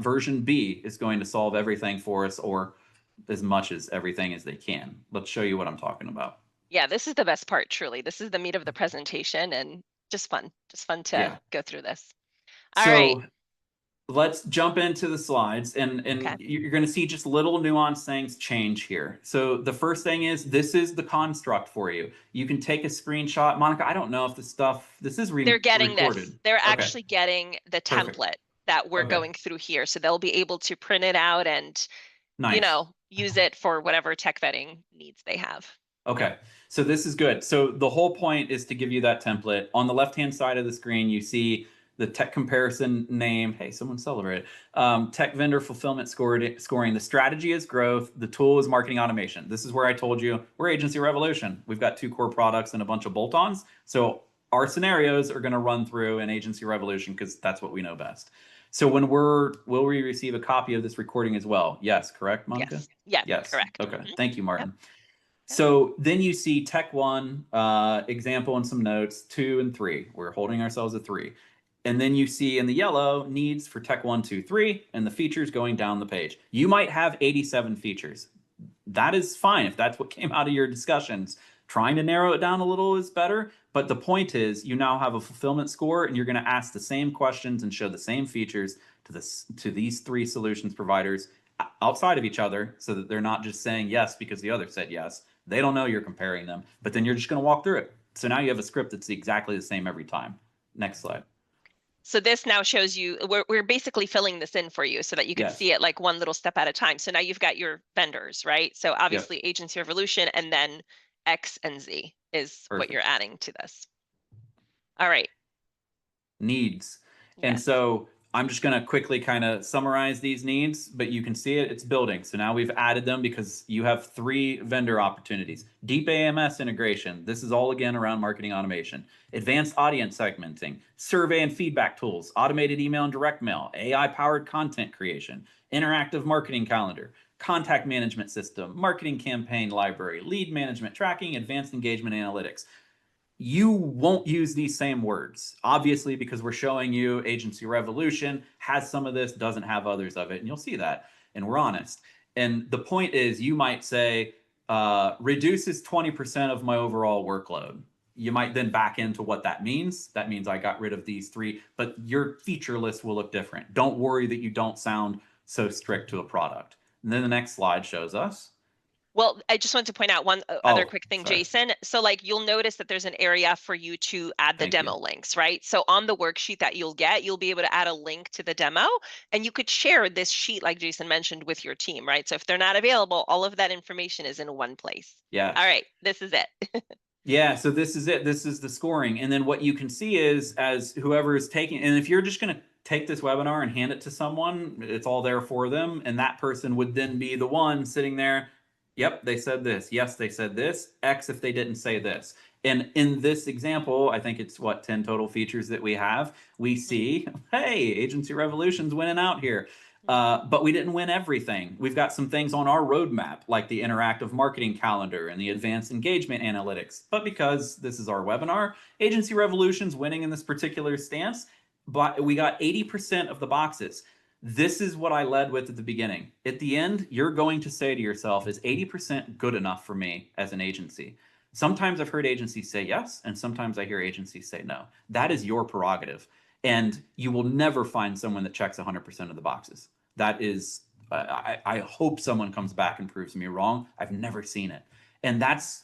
version B is going to solve everything for us, or as much as everything as they can. Let's show you what I'm talking about. Yeah, this is the best part, truly. This is the meat of the presentation and just fun to Yeah. go through this. All right. So let's jump into the slides, and Okay. you're going to see just little nuanced things change here. So the first thing is, this is the construct for you. You can take a screenshot. Monica, I don't know if this is They're getting this. recorded. They're Okay, actually getting the perfect. template that we're Okay, going through here. So they'll be able to print it out and, nice. use it for whatever tech vetting needs they have. Okay, so this is good. So the whole point is to give you that template. On the left-hand side of the screen, you see the tech comparison name. Hey, someone celebrate. Tech vendor fulfillment scoring. The strategy is growth. The tool is marketing automation. This is where I told you we're Agency Revolution. We've got 2 core products and a bunch of bolt-ons. So our scenarios are going to run through an Agency Revolution because that's what we know best. So will we receive a copy of this recording as well? Yes, correct, Monica? Yes. Yeah, Yes. correct. Okay. Thank you, Martin. Yep. So then you see Tech 1, example and some notes, 2 and 3. We're holding ourselves at 3. And then you see in the yellow needs for Tech 1, 2, 3, and the features going down the page. You might have 87 features. That is fine if that's what came out of your discussions. Trying to narrow it down a little is better. But the point is, you now have a fulfillment score, and you're going to ask the same questions and show the same features to these three solutions providers outside of each other, so that they're not just saying yes because the other said yes. They don't know you're comparing them, but then you're just going to walk through it. So now you have a script that's exactly the same every time. Next slide. So this now shows you, we're basically filling this in for you so that you can Yes. see it like one little step at a time. So now you've got your vendors, right? So obviously Agency Revolution, and then X and Z is what you're adding to this. All right. Needs. And Yes. so I'm just going to quickly kind of summarize these needs, but you can see it's building. So now we've added them because you have 3 vendor opportunities. Deep AMS integration. This is all again around marketing automation. Advanced audience segmenting, survey and feedback tools, automated email and direct mail, AI-powered content creation, interactive marketing calendar, contact management system, marketing campaign library, lead management tracking, advanced engagement analytics. You won't use these same words, obviously, because we're showing you Agency Revolution has some of this, doesn't have others of it, and you'll see that, and we're honest. And the point is, you might say, reduces 20% of my overall workload. You might then back into what that means. That means I got rid of these 3, but your feature list will look different. Don't worry that you don't sound so strict to a product. And then the next slide shows us. Well, I just wanted to point out one other quick thing, sorry. Jason. So like you'll notice that there's an area for you to add the demo links, right? So on the worksheet that you'll be able to add a link to the demo, and you could share this sheet like Jason mentioned with your team, right? So if they're not available, all of that information is in one place. Yeah. All right, this is it. Yeah, so this is it. This is the scoring. And then what you can see is, as whoever is taking, and if you're just going to take this webinar and hand it to someone, it's all there for them. And that person would then be the one sitting there. Yep, they said this. Yes, they said this. X if they didn't say this. And in this example, I think it's 10 total features that we have. We see, hey, Agency Revolution's winning out here. But we didn't win everything. We've got some things on our roadmap, like the interactive marketing calendar and the advanced engagement analytics. But because this is our webinar, Agency Revolution's winning in this particular stance. But we got 80% of the boxes. This is what I led with at the beginning. At the end, you're going to say to yourself, is 80% good enough for me as an agency? Sometimes I've heard agencies say yes, and sometimes I hear agencies say no. That is your prerogative. And you will never find someone that checks 100% of the boxes. That is, I hope someone comes back and proves me wrong. I've never seen it. And that's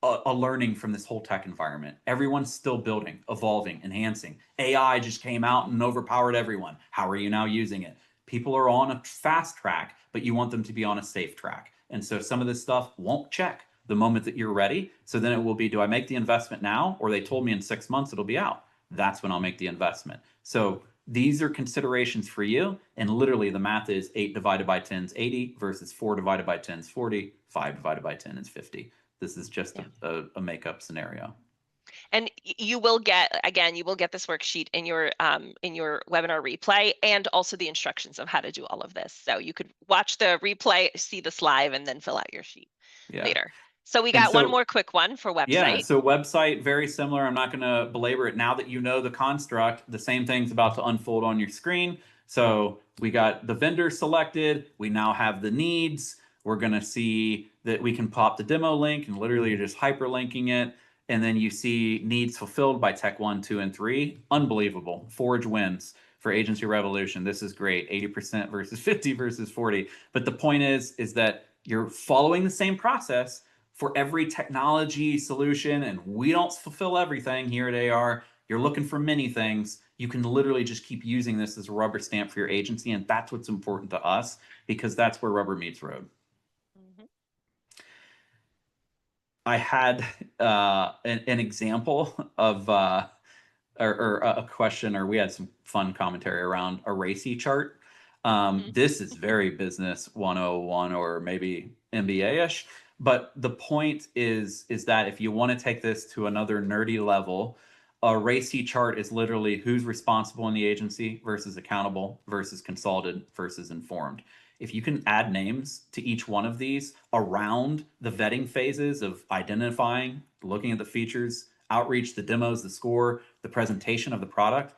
a learning from this whole tech environment. Everyone's still building, evolving, enhancing. AI just came out and overpowered everyone. How are you now using it? People are on a fast track, but you want them to be on a safe track. And so some of this stuff won't check the moment that you're ready. So then it will be, do I make the investment now? Or they told me in 6 months it'll be out. That's when I'll make the investment. So these are considerations for you. And literally the math is 8 divided by 10 is 80 versus 4 divided by 10 is 40. 5 divided by 10 is 50. This is just a makeup scenario. And you will get, again, you will get this worksheet in your webinar replay, and also the instructions of how to do all of this. So you could watch the replay, see this live, and then fill out your sheet later. So we got one more quick one for website. Yeah, so website, very similar. I'm not going to belabor it. Now that you know the construct, the same thing's about to unfold on your screen. So we got the vendor selected. We now have the needs. We're going to see that we can pop the demo link and literally you're just hyperlinking it. And then you see needs fulfilled by Tech 1, 2, and 3. Unbelievable. Forge wins for Agency Revolution. This is great. 80% versus 50 versus 40. But the point is that you're following the same process for every technology solution, and we don't fulfill everything here at AR. You're looking for many things. You can literally just keep using this as a rubber stamp for your agency, and that's what's important to us, because that's where rubber meets road. I had an example of or a question, or we had some fun commentary around a RACI chart. This is very business 101 or maybe MBA-ish. But the point is that if you want to take this to another nerdy level, a RACI chart is literally who's responsible in the agency versus accountable versus consulted versus informed. If you can add names to each one of these around the vetting phases of identifying, looking at the features, outreach, the demos, the score, the presentation of the product,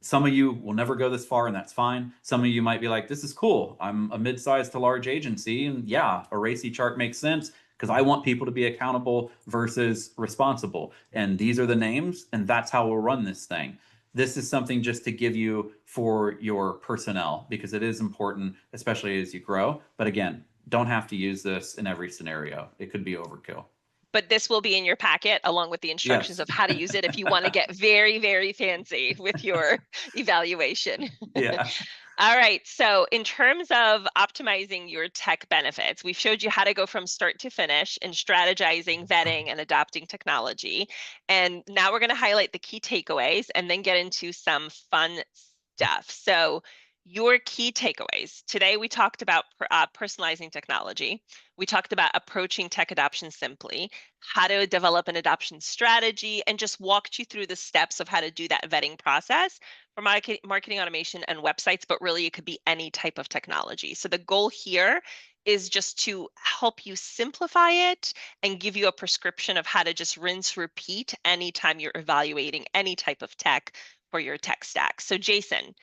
some of you will never go this far, and that's fine. Some of you might be like, this is cool. I'm a mid-sized to large agency, and yeah, a RACI chart makes sense. because I want people to be accountable versus responsible. And these are the names, and that's how we'll run this thing. This is something just to give you for your personnel because it is important, especially as you grow. But again, don't have to use this in every scenario. It could be overkill. But this will be in your packet along with the instructions Yes. of how to use it if you want to get very, very fancy with your evaluation. Yeah. All right. So, in terms of optimizing your tech benefits, we've showed you how to go from start to finish in strategizing, vetting, and adopting technology. And now we're going to highlight the key takeaways and then get into some fun stuff. So, your key takeaways. Today, we talked about personalizing technology. We talked about approaching tech adoption simply, how to develop an adoption strategy, and just walked you through the steps of how to do that vetting process for marketing automation and websites, but really it could be any type of technology. So the goal here is just to help you simplify it and give you a prescription of how to just rinse, repeat anytime you're evaluating any type of tech for your tech stack. So Jason,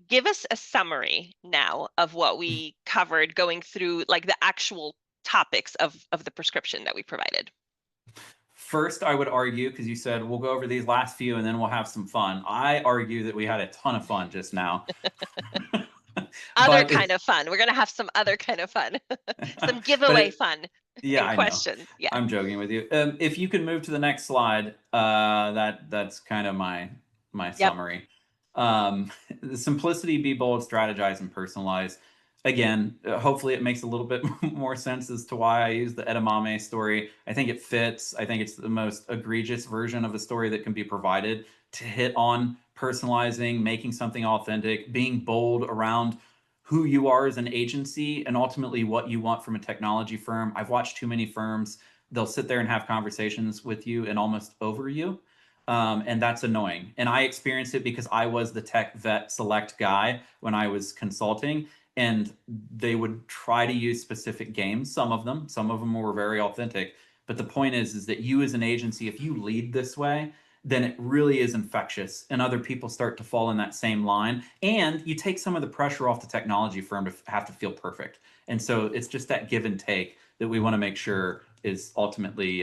give us a summary now of what we covered going through like the actual topics of the prescription that we provided. First, I would argue, because you said we'll go over these last few and then we'll have some fun. I argue that we had a ton of fun just now. Other But kind it's of fun. We're going to have some other kind of fun, some but giveaway it fun yeah, and I know. questions. Yeah. I'm joking with you. If you can move to the next slide, that's kind of my Yep. summary. The simplicity, be bold, strategize, and personalize. Again, hopefully it makes a little bit more sense as to why I use the edamame story. I think it fits. I think it's the most egregious version of a story that can be provided to hit on personalizing, making something authentic, being bold around who you are as an agency and ultimately what you want from a technology firm. I've watched too many firms, they'll sit there and have conversations with you and almost over you. And that's annoying. And I experienced it because I was the tech vet select guy when I was consulting. And they would try to use specific games, some of them were very authentic. But the point is that you as an agency, if you lead this way, then it really is infectious and other people start to fall in that same line and you take some of the pressure off the technology firm to have to feel perfect. And so it's just that give and take that we want to make sure is ultimately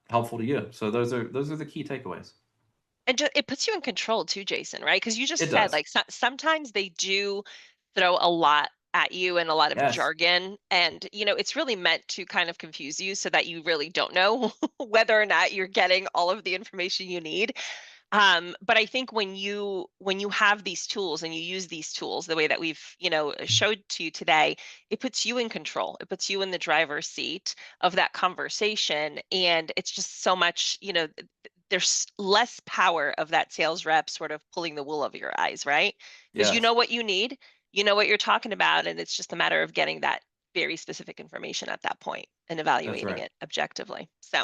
helpful to you. So those are the key takeaways. And it puts you in control too, Jason, right? Because you just It said does. like sometimes they do throw a lot at you and a lot of Yes. jargon. And, it's really meant to kind of confuse you so that you really don't know whether or not you're getting all of the information you need. But I think when you have these tools and you use these tools the way that we've showed to you today, it puts you in control. It puts you in the driver's seat of that conversation, and it's just so much. There's less power of that sales rep sort of pulling the wool over your eyes, right? Because you know Yes. what you need, you know what you're talking about, and it's just a matter of getting that very specific information at that point and That's evaluating right. it objectively. So.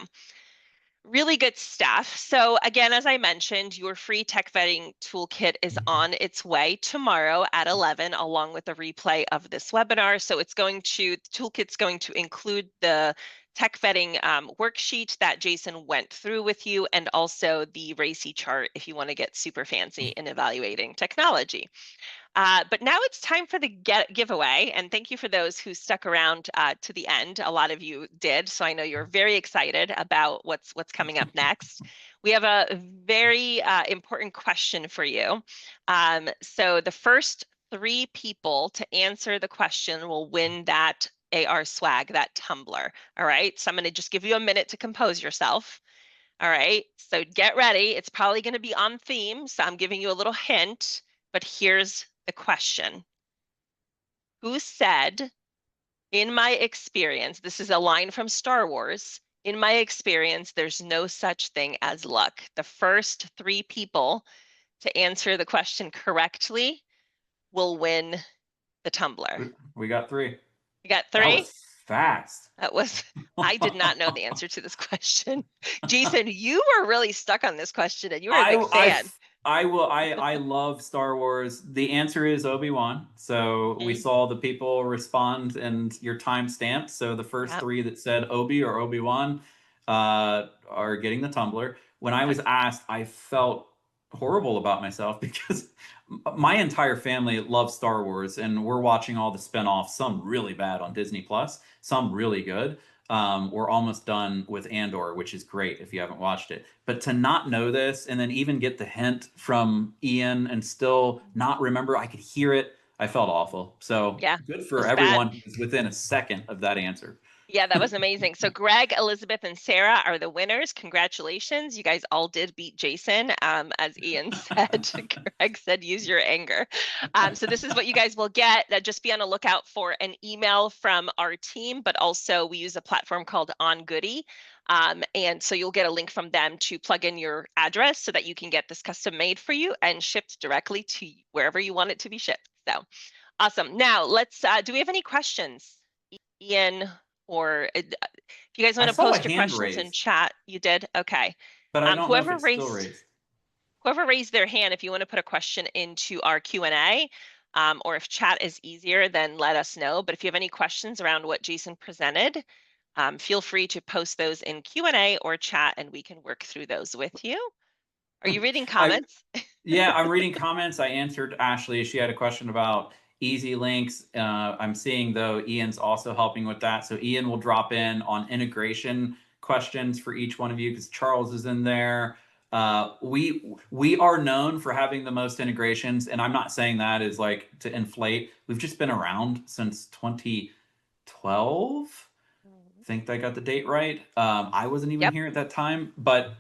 Really good stuff. So again, as I mentioned, your free tech vetting toolkit is on its way tomorrow at 11, along with a replay of this webinar. So the toolkit's going to include the tech vetting worksheet that Jason went through with you, and also the RACI chart if you want to get super fancy in evaluating technology. But now it's time for the giveaway, and thank you for those who stuck around to the end. A lot of you did, so I know you're very excited about what's coming up next. We have a very important question for you. So the first 3 people to answer the question will win that AR swag, that tumbler. All right, so I'm going to just give you a minute to compose yourself. All right, so get ready. It's probably going to be on theme, so I'm giving you a little hint, but here's the question. Who said, in my experience, this is a line from Star Wars, in my experience, there's no such thing as luck. The first 3 people to answer the question correctly will win the tumbler. We got three. You got That 3? was fast. I did not know the answer to this question. Jason, you were really stuck on this question and you were a I big I fan. I will I love Star Wars. The answer is Obi-Wan. So we Mhm. saw the people respond and your time stamped. So the first Yep. 3 that said Obi or Obi-Wan are getting the tumbler. When I was Excellent. asked, I felt horrible about myself because my entire family loves Star Wars and we're watching all the spin-offs, some really bad on Disney Plus, some really good. We're almost done with Andor, which is great if you haven't watched it. But to not know this and then even get the hint from Ian and still not remember, I could hear it. I felt awful. So Yeah, good it for was bad. everyone who's within a second of that answer. Yeah, that was amazing. So Greg, Elizabeth, and Sarah are the winners. Congratulations. You guys all did beat Jason. As Ian said, Greg said, use your anger. So this is what you guys will get. Just be on the lookout for an email from our team, but also we use a platform called On Goody. And so you'll get a link from them to plug in your address so that you can get this custom made for you and shipped directly to wherever you want it to be shipped. So awesome. Now let's, do we have any questions? Ian, or if you guys I want to saw a post your hand questions in raised, chat, you did? Okay. but I don't know if Whoever it's still raised raised. whoever raised their hand, if you want to put a question into our Q&A, or if chat is easier, then let us know. But if you have any questions around what Jason presented, feel free to post those in Q&A or chat, and we can work through those with you. Are you reading I comments? Yeah, I'm reading comments. I answered Ashley. She had a question about easy links. I'm seeing though Ian's also helping with that. So Ian will drop in on integration questions for each one of you because Charles is in there. We are known for having the most integrations, and I'm not saying that is like to inflate. We've just been around since 2012. I think I got the date right. I wasn't even Yep. here at that time, but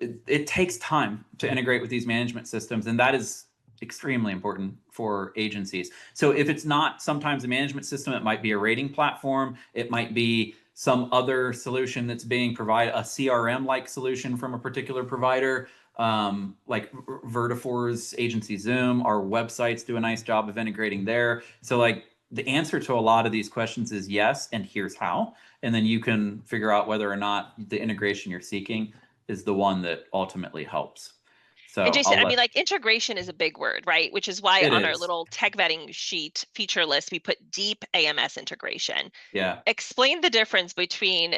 it takes time to integrate with these management systems, and that is extremely important for agencies. So if it's not sometimes a management system, it might be a rating platform, it might be some other solution that's being provided, a CRM like solution from a particular provider, like Vertifor's agency Zoom. Our websites do a nice job of integrating there. So like the answer to a lot of these questions is yes, and here's how. And then you can figure out whether or not the integration you're seeking is the one that ultimately helps. And So Jason, I'll I mean, let like integration is a big word, right? Which is why it on our is. little tech vetting sheet feature list, we put deep AMS integration. Yeah. Explain the difference between,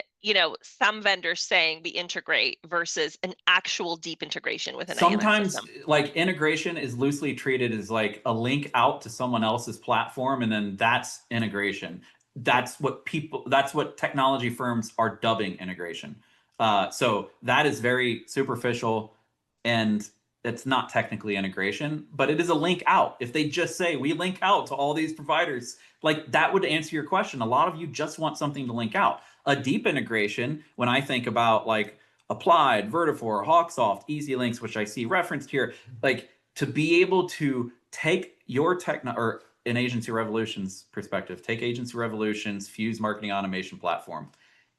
some vendors saying we integrate versus an actual deep integration with an AMS Sometimes system. like integration is loosely treated as like a link out to someone else's platform, and then that's integration. That's what technology firms are dubbing integration. So that is very superficial, and it's not technically integration, but it is a link out. If they just say we link out to all these providers, like that would answer your question. A lot of you just want something to link out. A deep integration, when I think about like Applied, Vertifor, Hawksoft, Easy Links, which I see referenced here, like to be able to take your or in Agency Revolution's perspective, take Agency Revolution's Fuse marketing automation platform,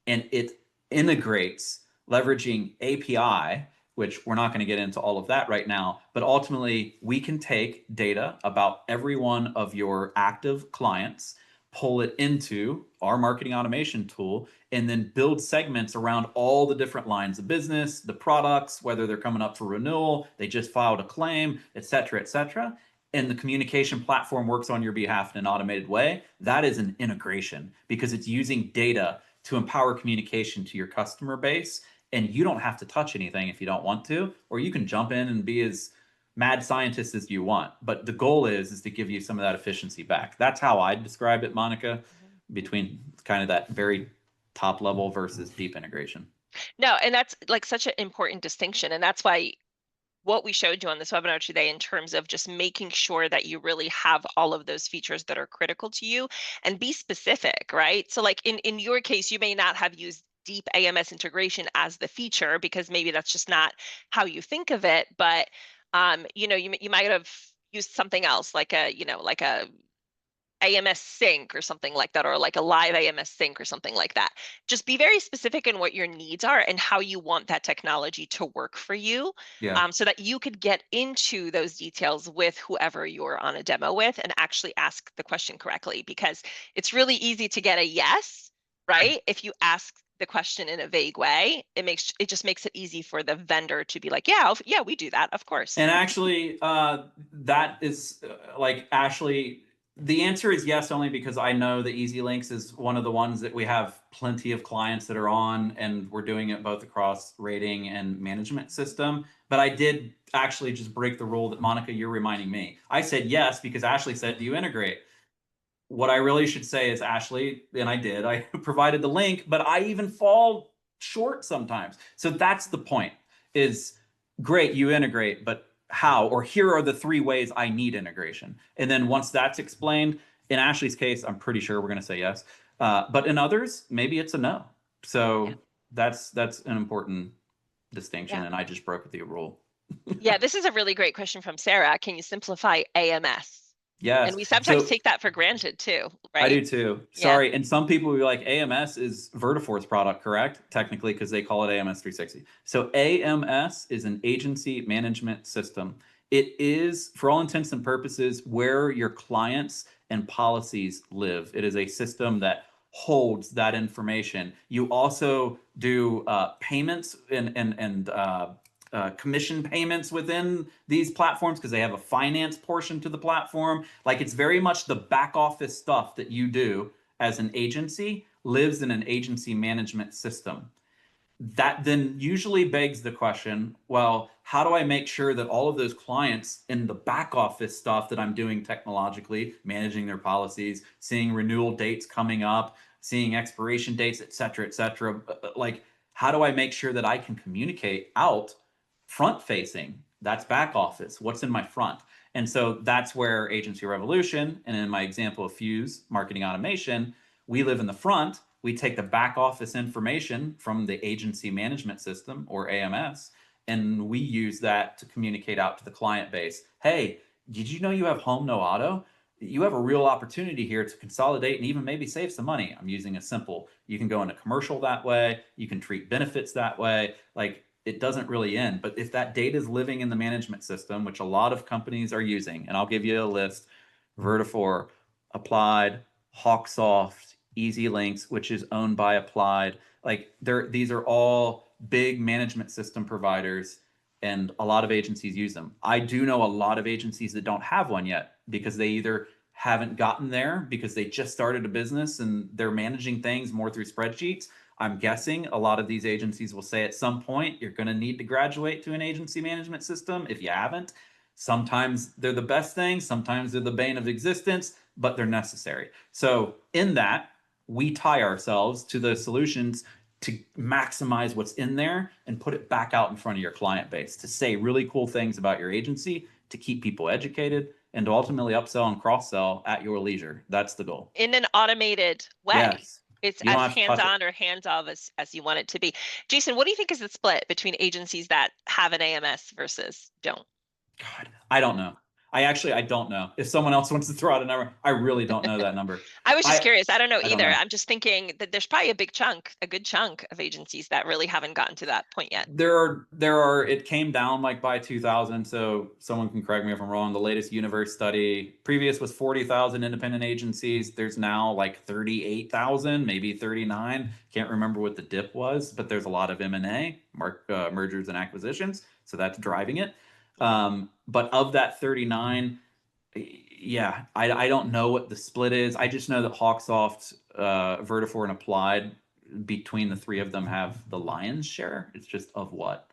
and it integrates leveraging API, which we're not going to get into all of that right now, but ultimately we can take data about every one of your active clients, pull it into our marketing automation tool, and then build segments around all the different lines of business, the products, whether they're coming up for renewal, they just filed a claim, et cetera, et cetera. And the communication platform works on your behalf in an automated way. That is an integration because it's using data to empower communication to your customer base. And you don't have to touch anything if you don't want to, or you can jump in and be as mad scientist as you want. But the goal is to give you some of that efficiency back. That's how I describe it, Monica, between kind of that very top level versus deep integration. No, and that's like such an important distinction. And that's why what we showed you on this webinar today in terms of just making sure that you really have all of those features that are critical to you and be specific, right? So like in your case, you may not have used deep AMS integration as the feature because maybe that's just not how you think of it, but you might have used something else like a AMS sync or something like that, or like a live AMS sync or something like that. Just be very specific in what your needs are and how you want that technology to work for you, Yeah. so that you could get into those details with whoever you're on a demo with and actually ask the question correctly. Because it's really easy to get a yes, right? If you ask the question in a vague way, it just makes it easy for the vendor to be like, yeah, we do that, of course. And actually, that is like Ashley. The answer is yes, only because I know the Easy Links is one of the ones that we have plenty of clients that are on, and we're doing it both across rating and management system. But I did actually just break the rule that Monica, you're reminding me. I said yes because Ashley said, "Do you integrate?" what I really should say is, Ashley, and I provided the link, but I even fall short sometimes. So that's the point, is great, you integrate, but how? Or here are the 3 ways I need integration. And then once that's explained, in Ashley's case, I'm pretty sure we're going to say yes. But in others, maybe it's a no. Yeah. So that's an important distinction, Yeah. and I just broke the rule. Yeah, this is a really great question from Sarah. Can you simplify AMS? And Yes. we sometimes So take that for granted too, I right? do too. Yeah. Sorry. And some people will be like, AMS is Vertifor's product, correct? Technically, because they call it AMS 360. So AMS is an agency management system. It is, for all intents and purposes, where your clients and policies live. It is a system that holds that information. You also do payments and commission payments within these platforms because they have a finance portion to the platform. Like, it's very much the back office stuff that you do as an agency lives in an agency management system. That then usually begs the question, well, how do I make sure that all of those clients in the back office stuff that I'm doing technologically, managing their policies, seeing renewal dates coming up, seeing expiration dates, et cetera, like, how do I make sure that I can communicate out front facing? That's back office. What's in my front? And so that's where Agency Revolution, and in my example of Fuse marketing automation, we live in the front. We take the back office information from the agency management system, or AMS, and we use that to communicate out to the client base. Hey, did you know you have home no auto? You have a real opportunity here to consolidate and even maybe save some money. I'm using a simple, you can go into commercial that way, you can treat benefits that way. Like, it doesn't really end. But if that data is living in the management system, which a lot of companies are using, and I'll give you a list: Vertifor, Applied, Hawksoft, Easy Links, which is owned by Applied. Like, these are all big management system providers, and a lot of agencies use them. I do know a lot of agencies that don't have one yet because they either haven't gotten there because they just started a business and they're managing things more through spreadsheets. I'm guessing a lot of these agencies will say at some point you're going to need to graduate to an agency management system if you haven't. Sometimes they're the best thing, sometimes they're the bane of existence, but they're necessary. So in that, we tie ourselves to the solutions to maximize what's in there and put it back out in front of your client base, to say really cool things about your agency, to keep people educated, and to ultimately upsell and cross sell at your leisure. That's the goal. In an automated way. Yes. It's You don't as have to touch it. hands-on or hands-off as you want it to be. Jason, what do you think is the split between agencies that have an AMS versus don't? God, I don't know. I don't know. If someone else wants to throw out a number, I really don't know that number. I was just I curious. I don't know I don't either. know. I'm just thinking that there's probably a good chunk of agencies that really haven't gotten to that point yet. There are it came down like by 2000, so someone can correct me if I'm wrong. The latest universe study previous was 40,000 independent agencies. There's now like 38,000, maybe 39. Can't remember what the dip was, but there's a lot of M&A, mergers and acquisitions, so that's driving it. But of that 39, yeah, I don't know what the split is. I just know that Hawksoft, Vertifor, and Applied, between the 3 of them, have the lion's share. It's just of what?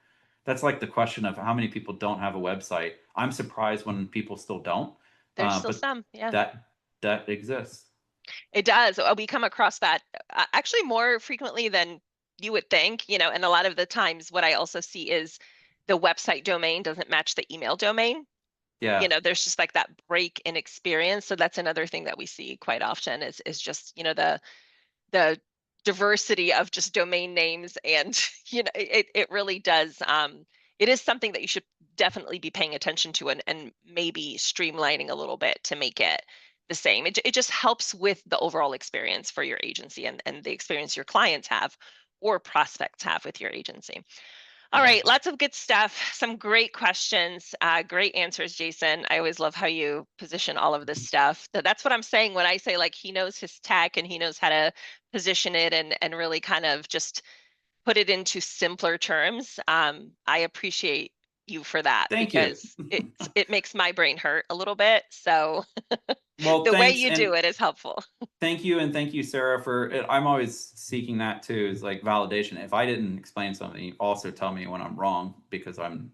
That's like the question of how many people don't have a website. I'm surprised when people still don't, There's still but some, yeah. that exists. It does. We come across that actually more frequently than you would think, and a lot of the times what I also see is the website domain doesn't match the email domain. Yeah. There's just like that break in experience. So that's another thing that we see quite often is just, the diversity of just domain names. And it really does, it is something that you should definitely be paying attention to, and maybe streamlining a little bit to make it the same. It just helps with the overall experience for your agency, and the experience your clients have or prospects have with your agency. All Yeah. right, lots of good stuff. Some great questions, great answers, Jason. I always love how you position all of this stuff. That's what I'm saying when I say, like, he knows his tech and he knows how to position it and really kind of just put it into simpler terms. I appreciate you for that, Thank you. because it makes my brain hurt a little bit. So Well, the way thanks. you do And it is helpful. thank you, and thank you, Sarah, for it. I'm always seeking that too, is like validation. If I didn't explain something, you also tell me when I'm wrong, because I'm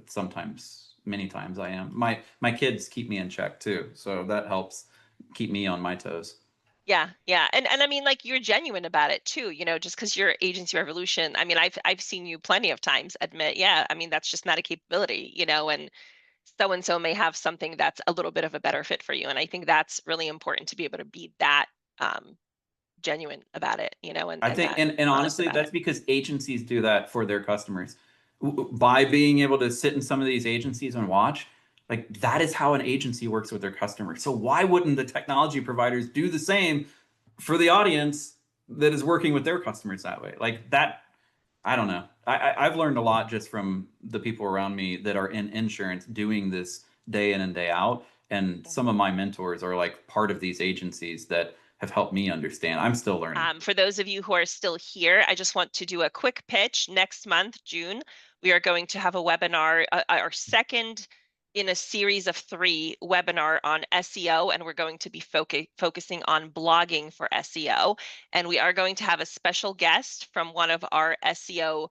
sometimes, many times I am. My kids keep me in check too, so that helps keep me on my toes. Yeah, yeah. And I mean, like, you're genuine about it too, just because you're Agency Revolution. I mean, I've seen you plenty of times admit, yeah, I mean, that's just not a capability, and so may have something that's a little bit of a better fit for you. And I think that's really important to be able to be that um genuine about it, and I and think, that and honest honestly, about it. that's because agencies do that for their customers. By being able to sit in some of these agencies and watch, like that is how an agency works with their customers. So why wouldn't the technology providers do the same for the audience that is working with their customers that way? Like that, I don't know. I've learned a lot just from the people around me that are in insurance doing this day in and day out. And some of my mentors are like part of these agencies that have helped me understand. I'm still learning. For those of you who are still here, I just want to do a quick pitch. Next month, June, we are going to have a webinar, our second in a series of 3 webinar on SEO, and we're going to be focusing on blogging for SEO. And we are going to have a special guest from one of our SEO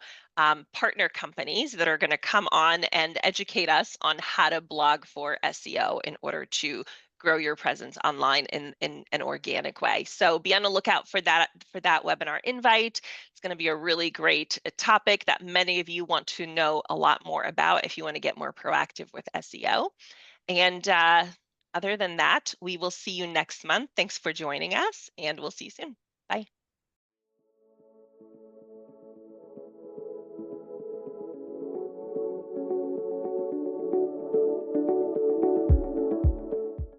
partner companies that are going to come on and educate us on how to blog for SEO in order to grow your presence online in an organic way. So be on the lookout for that webinar invite. It's going to be a really great topic that many of you want to know a lot more about if you want to get more proactive with SEO. And other than that, we will see you next month. Thanks for joining us, and we'll see you soon. Bye.